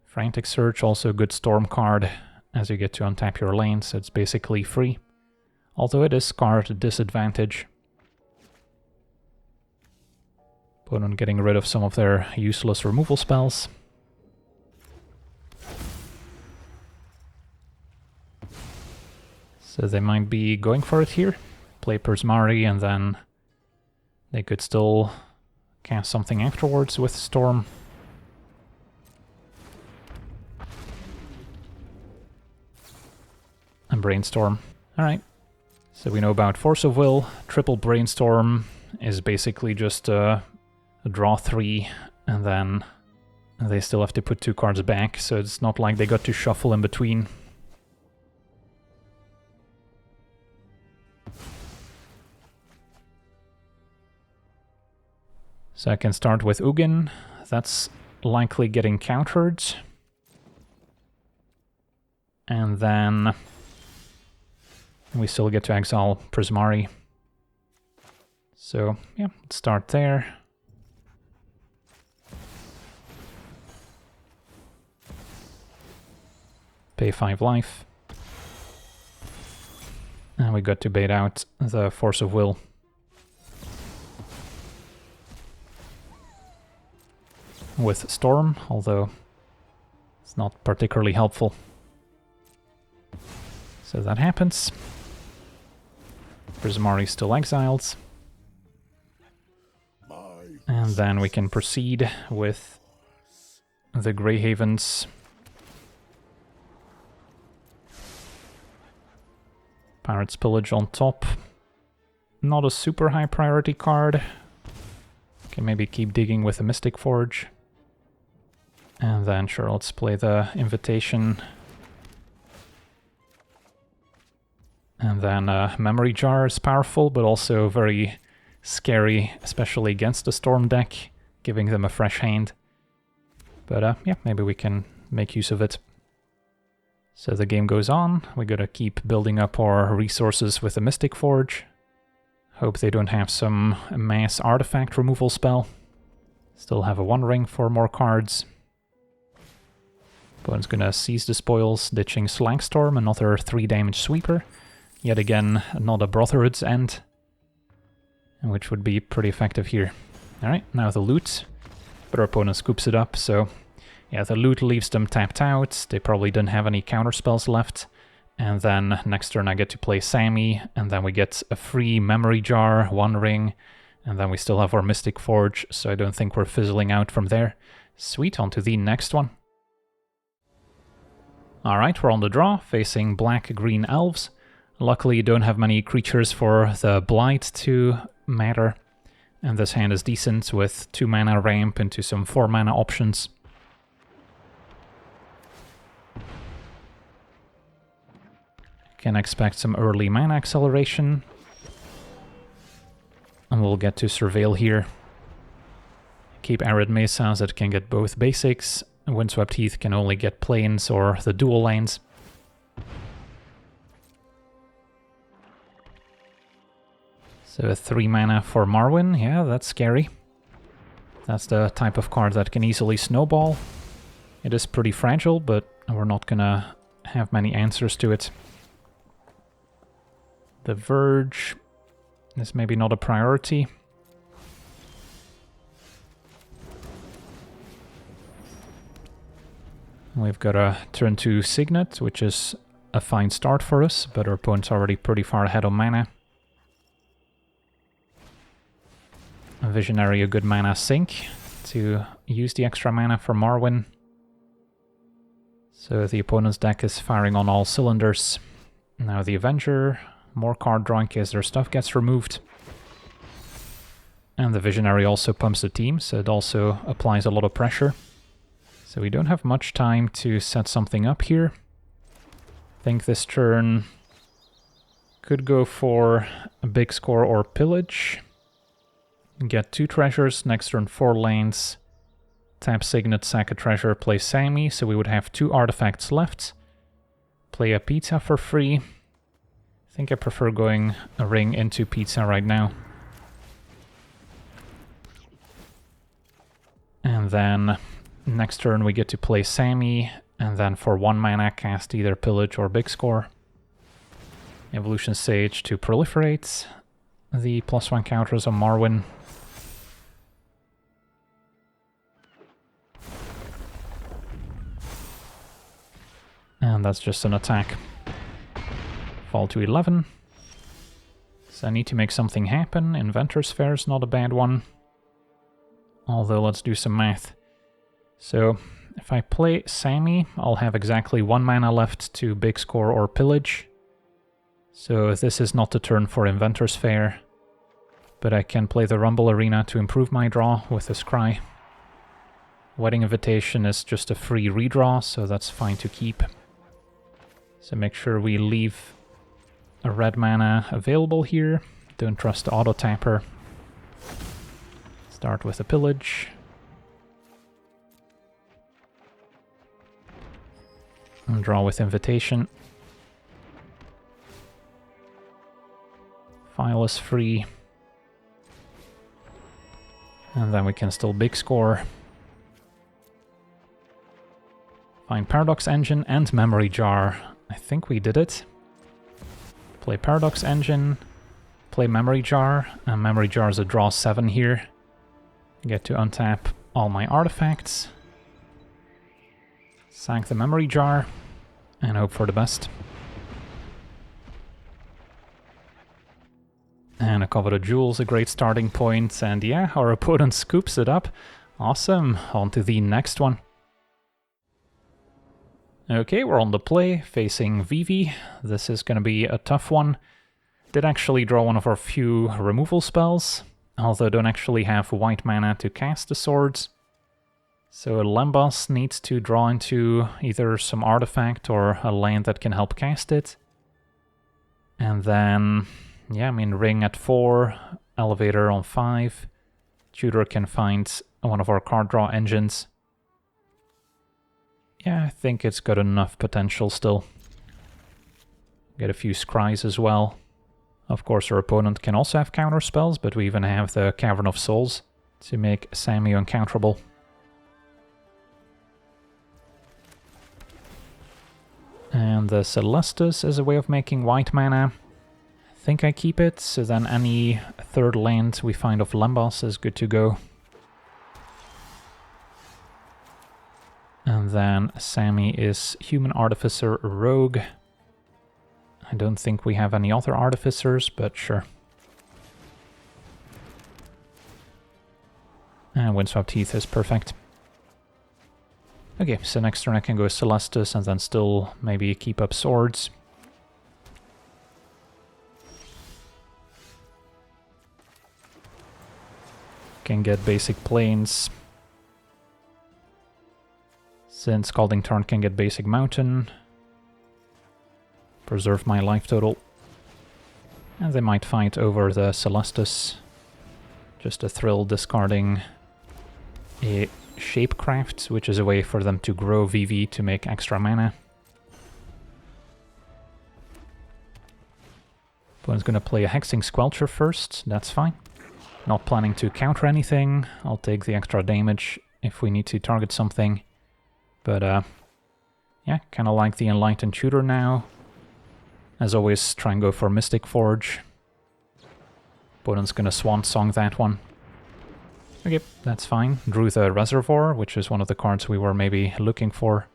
Frantic Search, also a good storm card as you get to untap your lane, so it's basically free. Although it is card disadvantage. Opponent getting rid of some of their useless removal spells. So they might be going for it here. Play Prismari and then they could still cast something afterwards with Storm. And Brainstorm. Alright. So we know about Force of Will. Triple Brainstorm is basically just a draw 3, and then they still have to put 2 cards back, so it's not like they got to shuffle in between. So I can start with Ugin. That's likely getting countered. And then we still get to exile Prismari. So yeah, let's start there. Pay 5 life. And we got to bait out the Force of Will. With Storm, although it's not particularly helpful. So that happens. Prismari still exiled. And then we can proceed with the Grey Havens. Pirate's Pillage on top. Not a super high priority card. Can maybe keep digging with a Mystic Forge. And then, sure, let's play the Invitation. And then Memory Jar is powerful, but also very scary, especially against the Storm deck, giving them a fresh hand. But yeah, maybe we can make use of it. So the game goes on. We gotta keep building up our resources with the Mystic Forge. Hope they don't have some mass artifact removal spell. Still have a One Ring for more cards. Opponent's gonna seize the spoils, ditching Slagstorm, another 3 damage sweeper. Yet again, not a Brotherhood's End, which would be pretty effective here. Alright, now the loot. But our opponent scoops it up, so yeah, the loot leaves them tapped out. They probably didn't have any counterspells left. And then next turn I get to play Sami, and then we get a free memory jar, 1 ring, and then we still have our Mystic Forge, so I don't think we're fizzling out from there. Sweet, on to the next one. Alright, we're on the draw, facing black-green elves. Luckily you don't have many creatures for the Blight to matter. And this hand is decent with 2 mana ramp into some 4 mana options. Can expect some early mana acceleration. And we'll get to Surveil here. Keep Arid Mesas that can get both basics. Windswept Heath can only get plains or the dual lanes. So 3 mana for Marwyn, yeah, that's scary. That's the type of card that can easily snowball. It is pretty fragile, but we're not gonna have many answers to it. The Verge is maybe not a priority. We've got a turn 2 Signet, which is a fine start for us, but our opponent's already pretty far ahead on mana. A Visionary, a good mana sink to use the extra mana for Marwyn. So the opponent's deck is firing on all cylinders. Now the Avenger, more card draw in case their stuff gets removed. And the Visionary also pumps the team, so it also applies a lot of pressure. So we don't have much time to set something up here. I think this turn could go for a big score or pillage. Get 2 treasures, next turn 4 lanes. Tap Signet, sack a treasure, play Sami, so we would have 2 artifacts left. Play a pizza for free. I think I prefer going a ring into pizza right now. And then next turn we get to play Sami, and then for 1 mana cast either Pillage or Big Score. Evolution Sage to proliferate the +1 counters on Marwyn. And that's just an attack. Fall to 11. So I need to make something happen. Inventor's Fair is not a bad one. Although let's do some math. So if I play Sami, I'll have exactly 1 mana left to Big Score or Pillage. So this is not the turn for Inventor's Fair. But I can play the Rumble Arena to improve my draw with a Scry. Wedding Invitation is just a free redraw, so that's fine to keep. So make sure we leave a red mana available here. Don't trust the auto tapper. Start with a Pillage. And draw with Invitation. File is free. And then we can still Big Score. Find Paradox Engine and Memory Jar. I think we did it. Play Paradox Engine, play Memory Jar, and Memory Jar is a draw 7 here. Get to untap all my artifacts. Sack the Memory Jar, and hope for the best. And a Coveted Jewel's a great starting point, and yeah, our opponent scoops it up. Awesome, on to the next one. Okay, we're on the play, facing Vivi. This is going to be a tough one. Did actually draw one of our few removal spells, although don't actually have white mana to cast the swords. So Lembas needs to draw into either some artifact or a land that can help cast it. And then, yeah, I mean, Ring at 4, Elevator on 5. Tutor can find one of our card draw engines. Yeah, I think it's got enough potential still. Get a few Scries as well. Of course, our opponent can also have counter spells, but we even have the Cavern of Souls to make Sami uncounterable. And the Celestus is a way of making white mana. I think I keep it, so then any third land we find of Lembas is good to go. And then Sami is Human Artificer Rogue. I don't think we have any other Artificers, but sure. And Windswept Heath is perfect. Okay, so next turn I can go Celestus and then still maybe keep up Swords. Can get basic Plains. Since Scalding Tarn can get basic Mountain. Preserve my life total. And they might fight over the Celestus. Just a thrill discarding a Shapecraft, which is a way for them to grow VV to make extra mana. Opponent's gonna play a Hexing Squelcher first, that's fine. Not planning to counter anything, I'll take the extra damage if we need to target something. But yeah, kinda like the Enlightened Tutor now. As always, try and go for Mystic Forge. Opponent's gonna Swan Song that one. Okay, that's fine. Drew the Reservoir, which is one of the cards we were maybe looking for.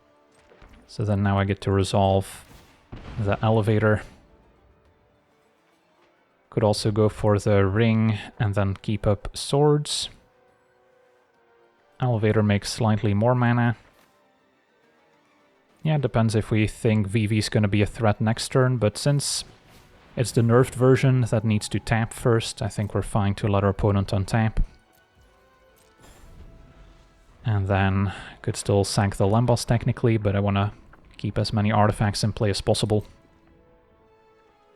So then now I get to resolve the Elevator. Could also go for the Ring and then keep up Swords. Elevator makes slightly more mana. Yeah, depends if we think VV's gonna be a threat next turn, but since it's the nerfed version that needs to tap first, I think we're fine to let our opponent untap. And then could still sack the Lembas technically, but I want to keep as many artifacts in play as possible.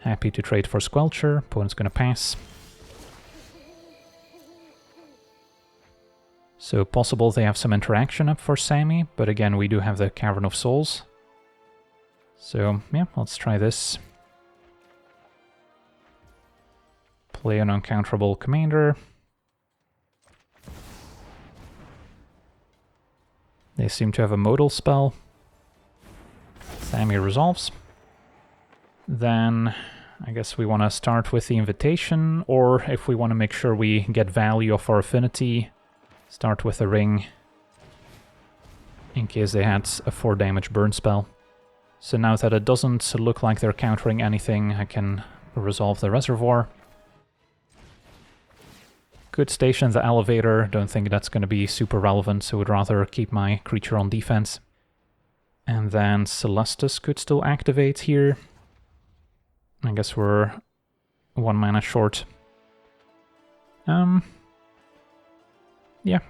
Happy to trade for Squelcher, opponent's gonna pass. So possible they have some interaction up for Sami, but again we do have the Cavern of Souls. So yeah, let's try this. Play an uncounterable commander. They seem to have a modal spell. Sami resolves. Then I guess we want to start with the Invitation, or if we want to make sure we get value of our affinity, start with a Ring, in case they had a 4 damage burn spell. So now that it doesn't look like they're countering anything, I can resolve the Reservoir. Could station the Elevator, don't think that's going to be super relevant, so would rather keep my creature on defense. And then Celestus could still activate here. I guess we're 1 mana short. Yeah,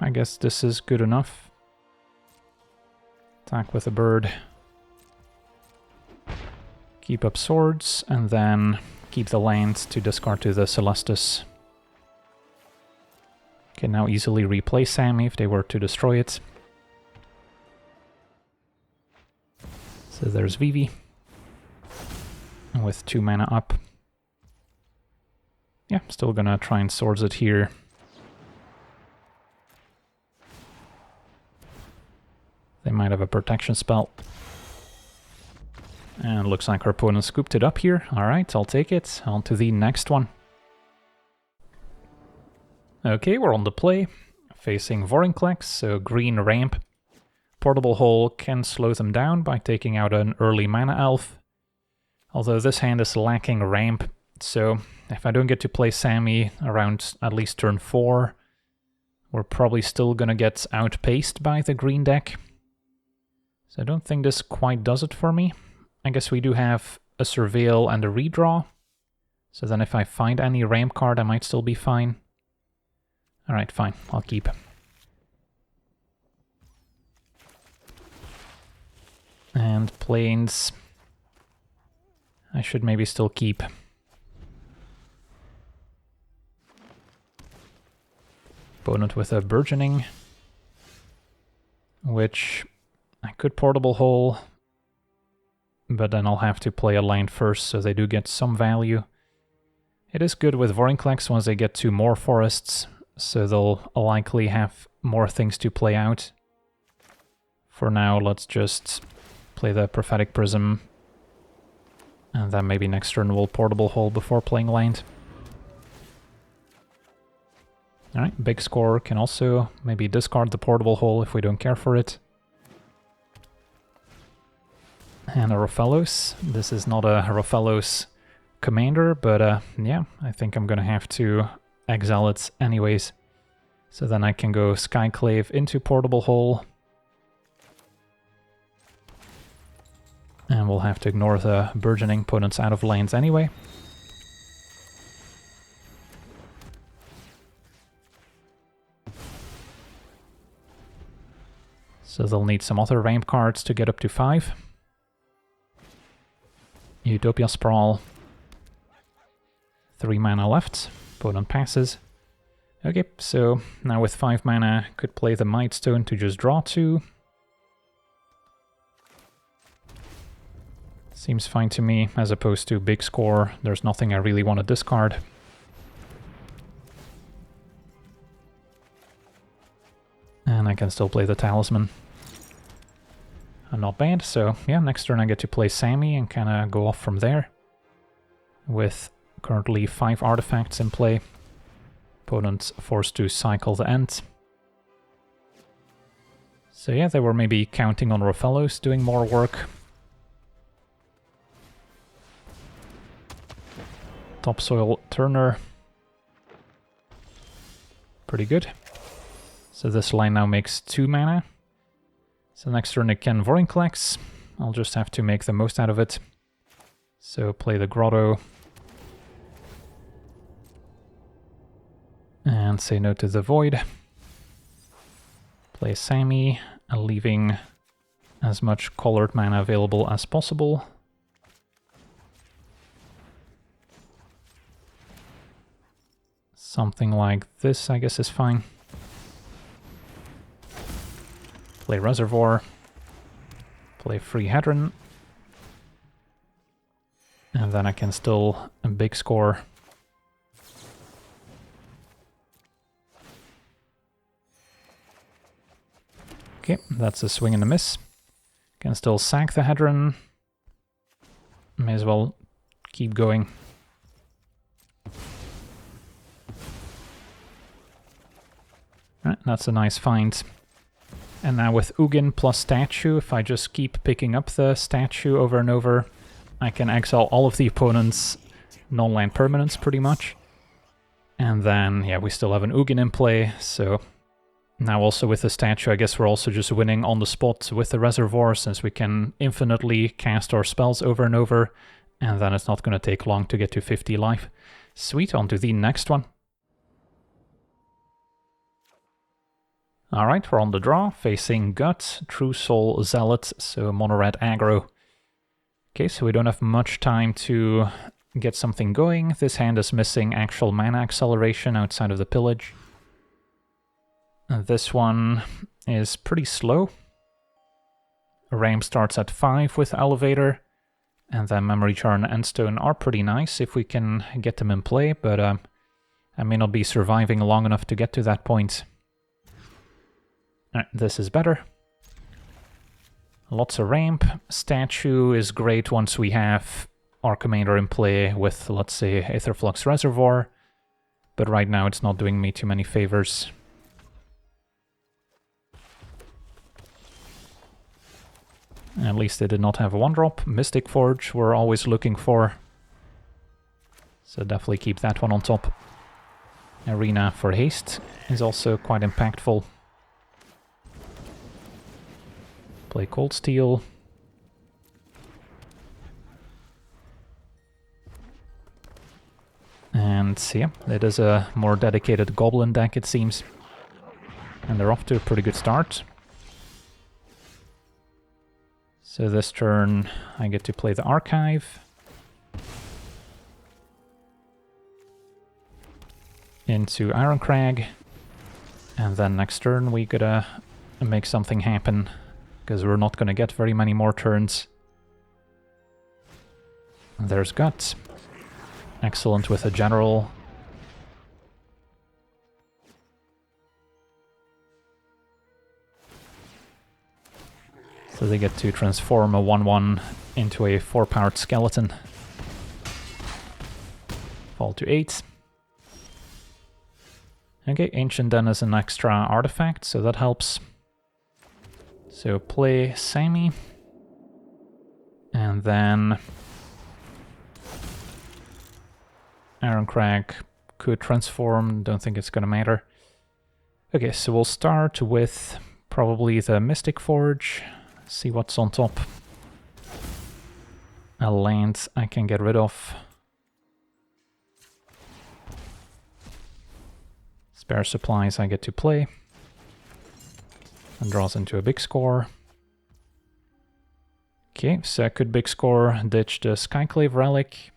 I guess this is good enough. Attack with a bird. Keep up Swords, and then keep the land to discard to the Celestus. Can now easily replace Sami if they were to destroy it. So there's Vivi. With 2 mana up. Yeah, still gonna try and Swords it here. They might have a protection spell. And looks like our opponent scooped it up here. Alright, I'll take it. On to the next one. Okay, we're on the play. Facing Vorinclex, so green ramp. Portable Hole can slow them down by taking out an early mana elf. Although this hand is lacking ramp, so if I don't get to play Sami around at least turn 4, we're probably still gonna get outpaced by the green deck. So I don't think this quite does it for me. I guess we do have a Surveil and a Redraw. So then if I find any ramp card, I might still be fine. Alright, fine, I'll keep. And Plains, I should maybe still keep. Opponent with a Burgeoning, which I could Portable Hole, but then I'll have to play a land first, so they do get some value. It is good with Vorinclex once they get to more forests, so they'll likely have more things to play out. For now, let's just play the Prophetic Prism And then maybe next turn we'll Portable Hole before playing land. Alright, big score can also maybe discard the Portable Hole if we don't care for it. And a Rofellos. This is not a Rofellos commander, but yeah, I think I'm gonna have to exile it anyways. So then I can go Skyclave into Portable Hole. And we'll have to ignore the burgeoning opponents out of lanes anyway. So they'll need some other ramp cards to get up to 5. Utopia Sprawl. 3 mana left. Opponent passes. Okay, so now with 5 mana, could play the Mightstone to just draw 2. Seems fine to me, as opposed to big score. There's nothing I really want to discard. And I can still play the Talisman. Not bad, so yeah, next turn I get to play Sami and kind of go off from there. With currently 5 artifacts in play. Opponents forced to cycle the end. So yeah, they were maybe counting on Rofellos doing more work. Topsoil Turner. Pretty good. So this line now makes 2 mana. So next turn it can Vorinclex. I'll just have to make the most out of it. So play the Grotto. And say no to the Void. Play Sami, leaving as much colored mana available as possible. Something like this, I guess, is fine. Play Reservoir. Play Free Hadron. And then I can still big score. Okay, that's a swing and a miss. Can still sack the Hadron. May as well keep going. Right, that's a nice find. And now with Ugin plus Statue, if I just keep picking up the Statue over and over, I can exile all of the opponent's non-land permanents pretty much. And then, yeah, we still have an Ugin in play, so now also with the Statue, I guess we're also just winning on the spot with the Reservoir, since we can infinitely cast our spells over and over, and then it's not going to take long to get to 50 life. Sweet, on to the next one. Alright, we're on the draw, facing Gut, True Soul, Zealot, so mono-red aggro. Okay, so we don't have much time to get something going. This hand is missing actual mana acceleration outside of the pillage. This one is pretty slow. Ramp starts at 5 with Elevator, and then Memory Jar and Endstone are pretty nice if we can get them in play, but I may not be surviving long enough to get to that point. This is better. Lots of ramp. Statue is great once we have our commander in play with, let's say, Aetherflux Reservoir, but right now it's not doing me too many favors. At least they did not have a 1-drop. Mystic Forge we're always looking for, so definitely keep that one on top. Arena for haste is also quite impactful. Play Cold Steel. And yeah, it is a more dedicated Goblin deck, it seems. And they're off to a pretty good start. So this turn I get to play the Archive. Into Ironcrag. And then next turn we gotta make something happen, because we're not gonna get very many more turns. And there's Gut. Excellent with a general. So they get to transform a 1/1 into a 4-powered skeleton. Fall to 8. Okay, Ancient then is an extra artifact, so that helps. So play Sami. And then Ironcrag could transform, don't think it's gonna matter. Okay, so we'll start with probably the Mystic Forge, see what's on top. A land I can get rid of. Spare supplies I get to play. And draws into a big score. Okay, second big score, ditch the Skyclave Relic.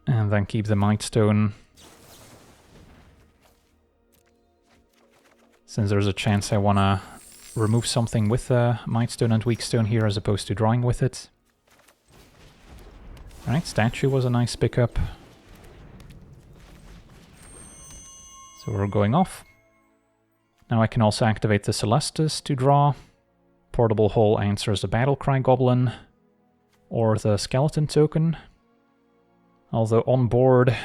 And then keep the Mightstone. Since there's a chance I wanna remove something with the Mightstone and Weakstone here as opposed to drawing with it. Alright, Statue was a nice pickup. So we're going off. Now I can also activate the Celestus to draw. Portable Hole answers the Battlecry Goblin or the Skeleton token. Although on board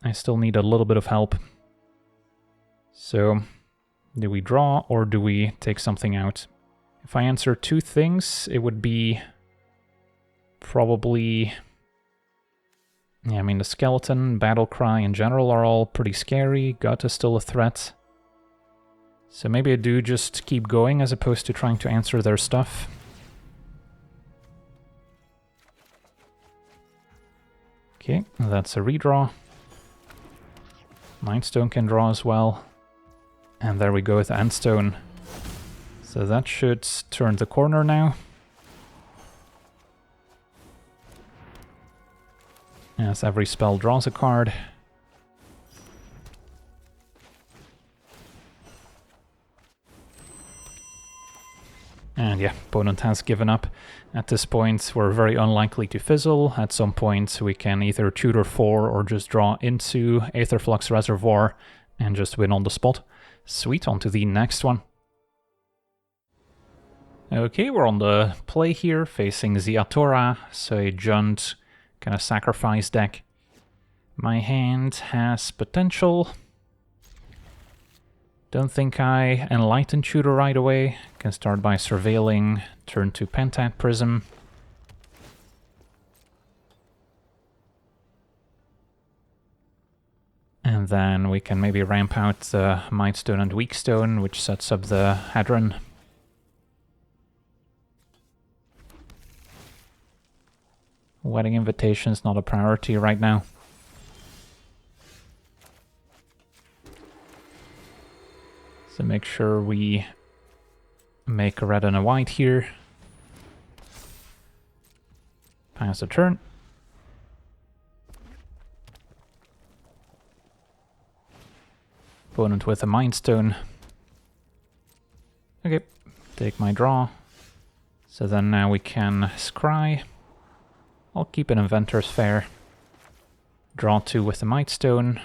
I still need a little bit of help. So do we draw or do we take something out? If I answer two things, it would be probably... Yeah, I mean the Skeleton, Battlecry in general are all pretty scary. Gut is still a threat. So maybe I do just keep going as opposed to trying to answer their stuff. Okay, that's a redraw. Mindstone can draw as well. And there we go with Endstone. So that should turn the corner now. As every spell draws a card. And yeah, opponent has given up. At this point, we're very unlikely to fizzle. At some point, we can either tutor 4 or just draw into Aetherflux Reservoir and just win on the spot. Sweet, on to the next one. Okay, we're on the play here, facing Ziatora, so a Jund kind of sacrifice deck. My hand has potential. Don't think I Enlighten Tutor right away. Can start by surveilling, turn to Pentat Prism. And then we can maybe ramp out the Mightstone and Weakstone, which sets up the Hadron. Wedding Invitation is not a priority right now. So make sure we make a red and a white here. Pass the turn. Opponent with a Mindstone. Okay, take my draw. So then now we can scry. I'll keep an Inventor's Fair. Draw 2 with the Mightstone.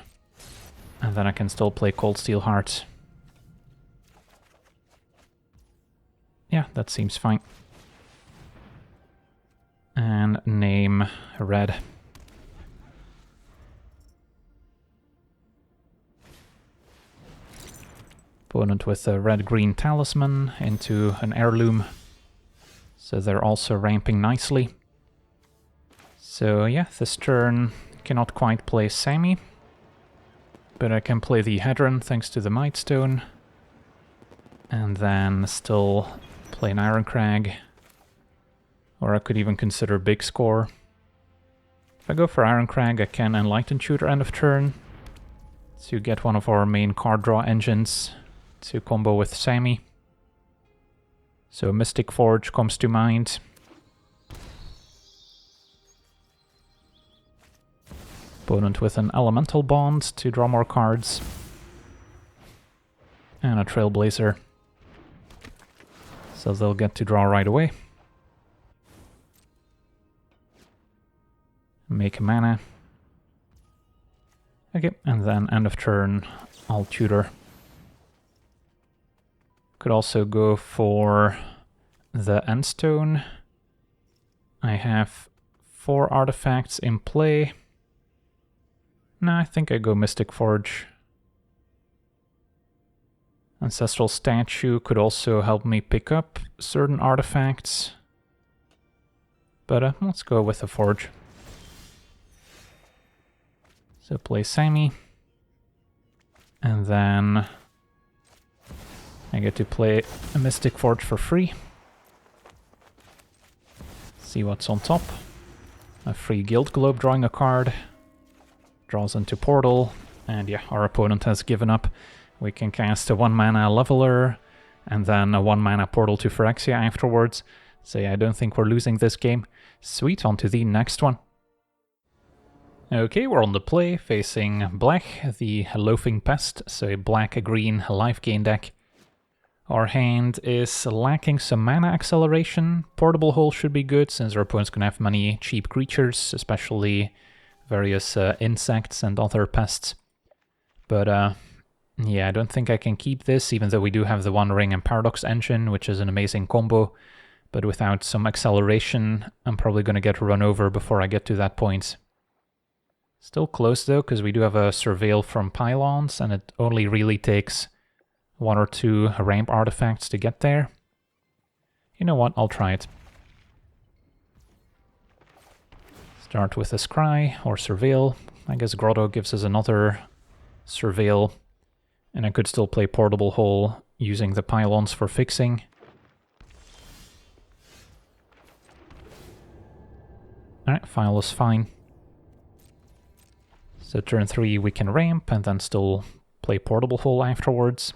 And then I can still play Cold Steel Heart. Yeah, that seems fine. And name red. Opponent with a red-green talisman into an heirloom. So they're also ramping nicely. So yeah, this turn cannot quite play Sami. But I can play the Hadron thanks to the Mightstone. And then still play an Ironcrag. Or I could even consider Big Score. If I go for Ironcrag, I can Enlighten Tutor end of turn. To get one of our main card draw engines to combo with Sami. So Mystic Forge comes to mind. Opponent with an Elemental Bond to draw more cards. And a Trailblazer. So they'll get to draw right away. Make a mana. Okay, and then end of turn, I'll tutor. Could also go for the Endstone. I have 4 artifacts in play. No, I think I go Mystic Forge. Ancestral Statue could also help me pick up certain artifacts. But let's go with the Forge. So play Sami. And then I get to play a Mystic Forge for free. See what's on top. A free Guild Globe drawing a card. Draws into Portal. And yeah, our opponent has given up. We can cast a 1-mana Leveler, and then a 1-mana Portal to Phyrexia afterwards. So yeah, I don't think we're losing this game. Sweet, on to the next one. Okay, we're on the play, facing Blech, the Loafing Pest, so a black-green life gain deck. Our hand is lacking some mana acceleration. Portable Hole should be good, since our opponent's gonna have many cheap creatures, especially various insects and other pests. But yeah, I don't think I can keep this, even though we do have the One Ring and Paradox Engine, which is an amazing combo. But without some acceleration, I'm probably going to get run over before I get to that point. Still close though, because we do have a Surveil from Pylons, and it only really takes 1 or 2 ramp artifacts to get there. You know what, I'll try it. Start with a Scry or Surveil. I guess Grotto gives us another Surveil. And I could still play Portable Hole using the Pylons for fixing. Alright, File is fine. So turn 3 we can ramp and then still play Portable Hole afterwards.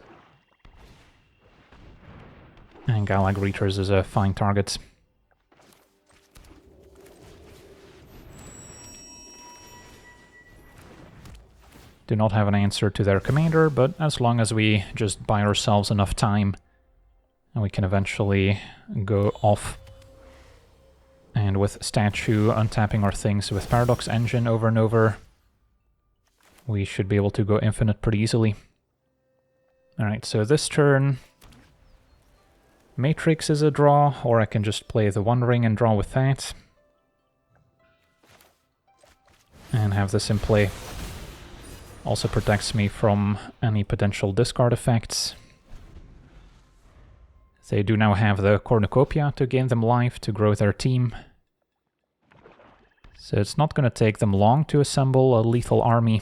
And Galag Reaters is a fine target. Do not have an answer to their commander, but as long as we just buy ourselves enough time, and we can eventually go off. And with Statue, untapping our things with Paradox Engine over and over, we should be able to go infinite pretty easily. Alright, so this turn, Matrix is a draw, or I can just play the One Ring and draw with that. And have this in play. Also protects me from any potential discard effects. They do now have the Cornucopia to gain them life to grow their team. So it's not going to take them long to assemble a lethal army.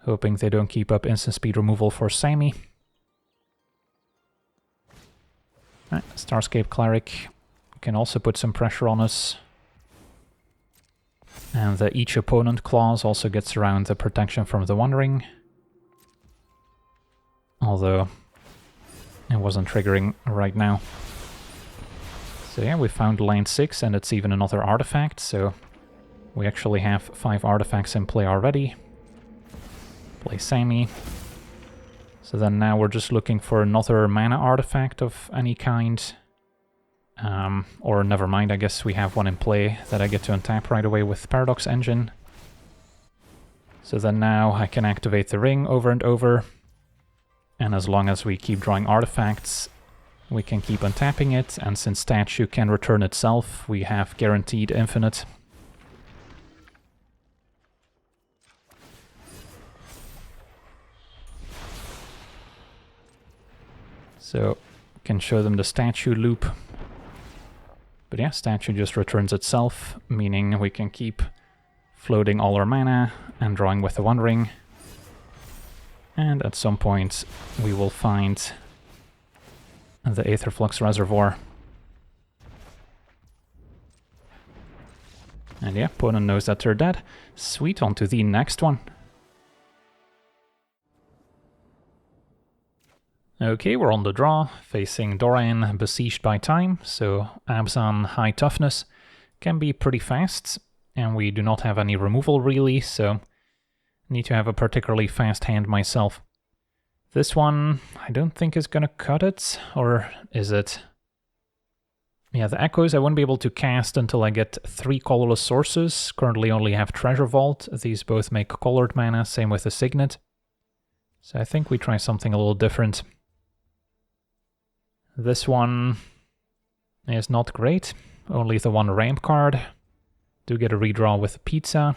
Hoping they don't keep up instant speed removal for Sami. Right, Starscape Cleric can also put some pressure on us. And the each opponent clause also gets around the protection from the One Ring. Although it wasn't triggering right now. So yeah, we found lane 6 and it's even another artifact, so we actually have 5 artifacts in play already. Play Sami. So then now we're just looking for another mana artifact of any kind. Or never mind, I guess we have one in play that I get to untap right away with Paradox Engine. So then now I can activate the ring over and over. And as long as we keep drawing artifacts, we can keep untapping it. And since Statue can return itself, we have guaranteed infinite. So, can show them the Statue loop. But yeah, Statue just returns itself, meaning we can keep floating all our mana and drawing with the One Ring. And at some point we will find the Aetherflux Reservoir. And yeah, opponent knows that they're dead. Sweet, on to the next one. Okay, we're on the draw, facing Doran, Besieged by Time, so Abzan High Toughness can be pretty fast, and we do not have any removal really, so need to have a particularly fast hand myself. This one, I don't think is gonna cut it, or is it? Yeah, the Echoes I won't be able to cast until I get 3 colorless sources. Currently only have Treasure Vault, these both make colored mana, same with the Signet. So I think we try something a little different. This one, is not great. Only the one ramp card. Do get a redraw with pizza.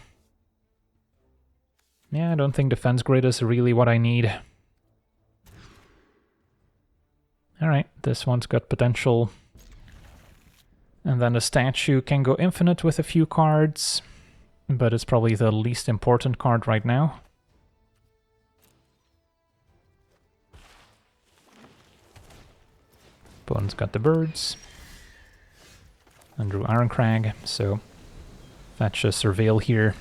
Yeah, I don't think defense grid is really what I need. Alright, this one's got potential. And then the statue can go infinite with a few cards, but it's probably the least important card right now. Opponent's got the birds. And drew Iron Crag, so fetch a Surveil here.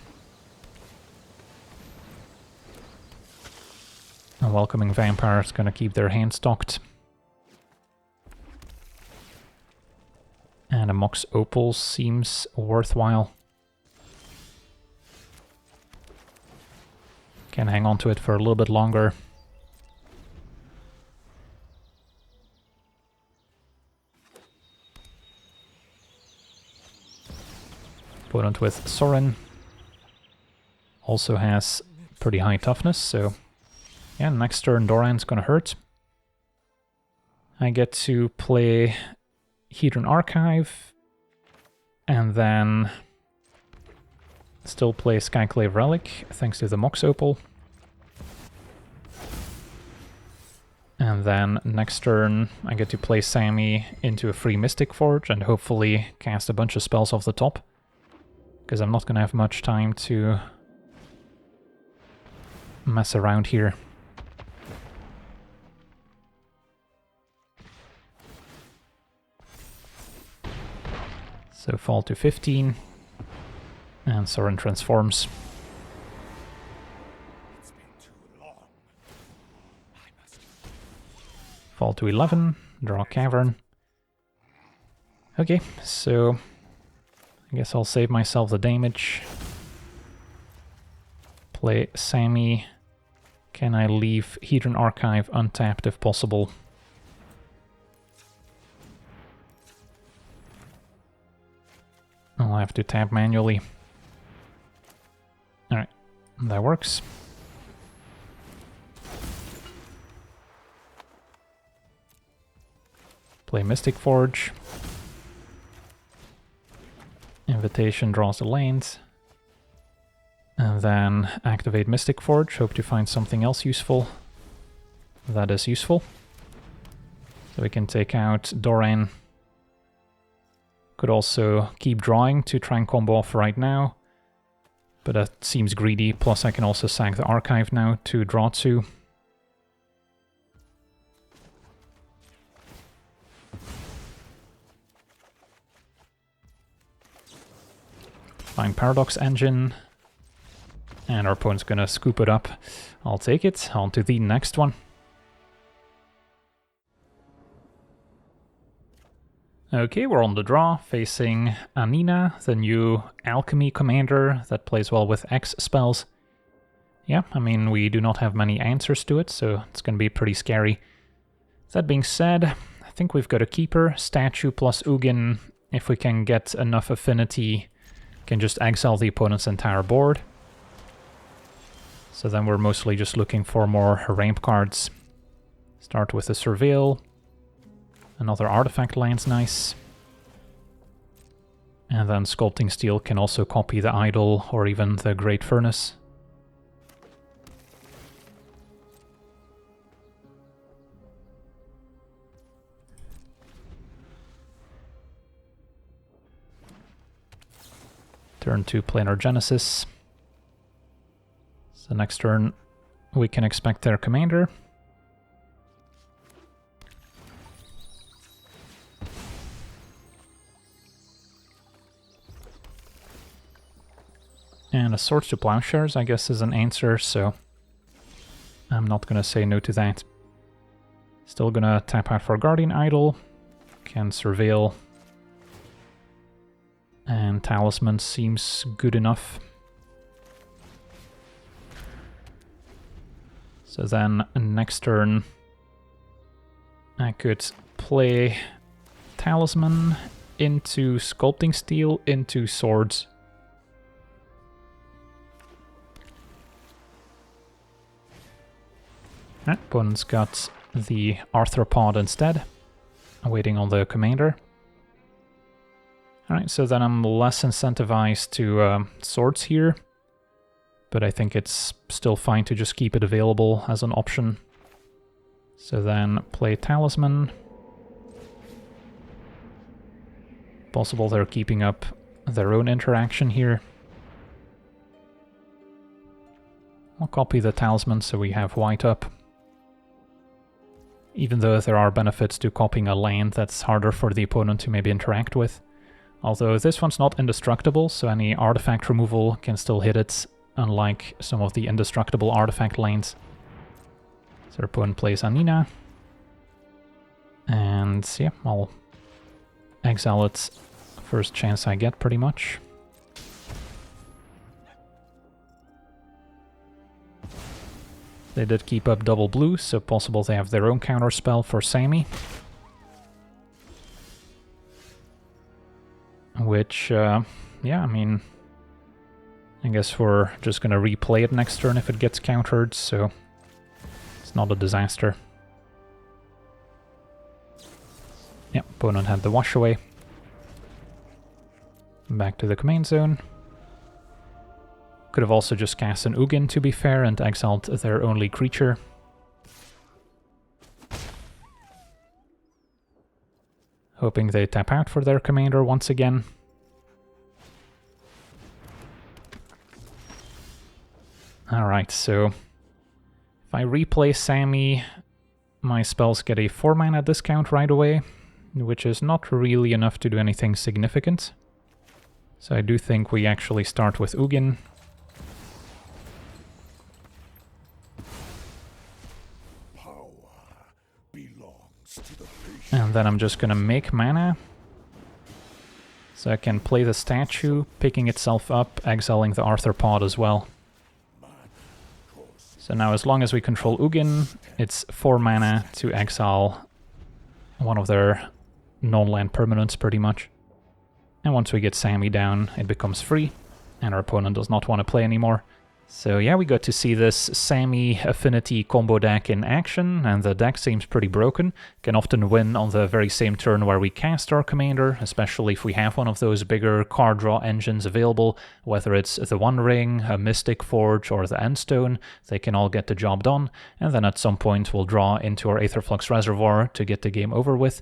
A Welcoming Vampire is going to keep their hand stocked. And a Mox Opal seems worthwhile. Can hang on to it for a little bit longer. Opponent with Sorin also has pretty high toughness, so yeah, next turn Doran's gonna hurt. I get to play Hedron Archive, and then still play Skyclave Relic, thanks to the Mox Opal. And then next turn I get to play Sami into a free Mystic Forge and hopefully cast a bunch of spells off the top, because I'm not gonna have much time to mess around here. So fall to 15, and Sorin transforms. It's been too long. I must. Fall to 11, draw Cavern. Okay, so I guess I'll save myself the damage. Play Sami. Can I leave Hedron Archive untapped if possible? I'll have to tap manually. Alright, that works. Play Mystic Forge. Invitation draws the lanes. And then activate Mystic Forge. Hope to find something else useful. That is useful. So we can take out Doran. Could also keep drawing to try and combo off right now. But that seems greedy. Plus I can also sack the Archive now to draw 2. Find Paradox Engine. And our opponent's gonna scoop it up. I'll take it. On to the next one. Okay, we're on the draw, facing Anina, the new alchemy commander that plays well with X spells. Yeah, I mean, we do not have many answers to it, so it's gonna be pretty scary. That being said, I think we've got a keeper, statue plus Ugin. If we can get enough affinity, can just exile the opponent's entire board. So then we're mostly just looking for more ramp cards. Start with a Surveil. Another artifact land's nice. And then Sculpting Steel can also copy the Idol or even the Great Furnace. Turn 2 Planar Genesis. So next turn we can expect their commander. And a Swords to Plowshares, I guess, is an answer, so I'm not gonna say no to that. Still gonna tap out for Guardian Idol. Can Surveil. And Talisman seems good enough. So then next turn I could play Talisman into Sculpting Steel into Swords. Opponent's got the Arthropod instead, waiting on the commander. Alright, so then I'm less incentivized to swords here, but I think it's still fine to just keep it available as an option. So then play Talisman. Possible they're keeping up their own interaction here. I'll copy the Talisman so we have white up. Even though there are benefits to copying a land that's harder for the opponent to maybe interact with. Although this one's not indestructible, so any artifact removal can still hit it, unlike some of the indestructible artifact lanes. So our opponent plays Anina. And yeah, I'll exile it first chance I get, pretty much. They did keep up double blue, so possible they have their own counter spell for Sami. Which, yeah, I mean, I guess we're just gonna replay it next turn if it gets countered, so it's not a disaster. Yep, opponent had the wash away. Back to the command zone. Could have also just cast an Ugin, to be fair, and exiled their only creature. Hoping they tap out for their commander once again. Alright, so if I replay Sami, my spells get a 4 mana discount right away, which is not really enough to do anything significant. So I do think we actually start with Ugin. And then I'm just gonna make mana. So I can play the statue, picking itself up, exiling the arthropod as well. So now as long as we control Ugin, it's 4 mana to exile one of their non-land permanents pretty much. And once we get Sami down, it becomes free, and our opponent does not want to play anymore. So yeah, we got to see this Sami affinity combo deck in action, and the deck seems pretty broken. Can often win on the very same turn where we cast our commander, especially if we have one of those bigger card draw engines available, whether it's the One Ring, a Mystic Forge, or the Endstone. They can all get the job done, and then at some point we'll draw into our Aetherflux Reservoir to get the game over with.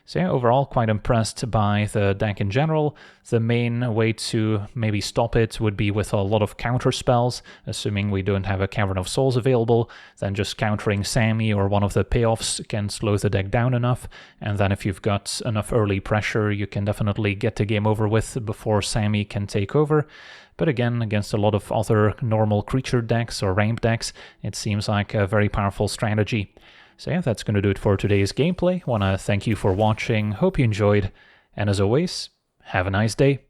So yeah, overall quite impressed by the deck in general. The main way to maybe stop it would be with a lot of counter spells, assuming we don't have a Cavern of Souls available. Then just countering Sami or one of the payoffs can slow the deck down enough, and then if you've got enough early pressure, you can definitely get the game over with before Sami can take over. But again, against a lot of other normal creature decks or ramp decks, it seems like a very powerful strategy. So yeah, that's going to do it for today's gameplay. Want to thank you for watching, hope you enjoyed, and as always, have a nice day.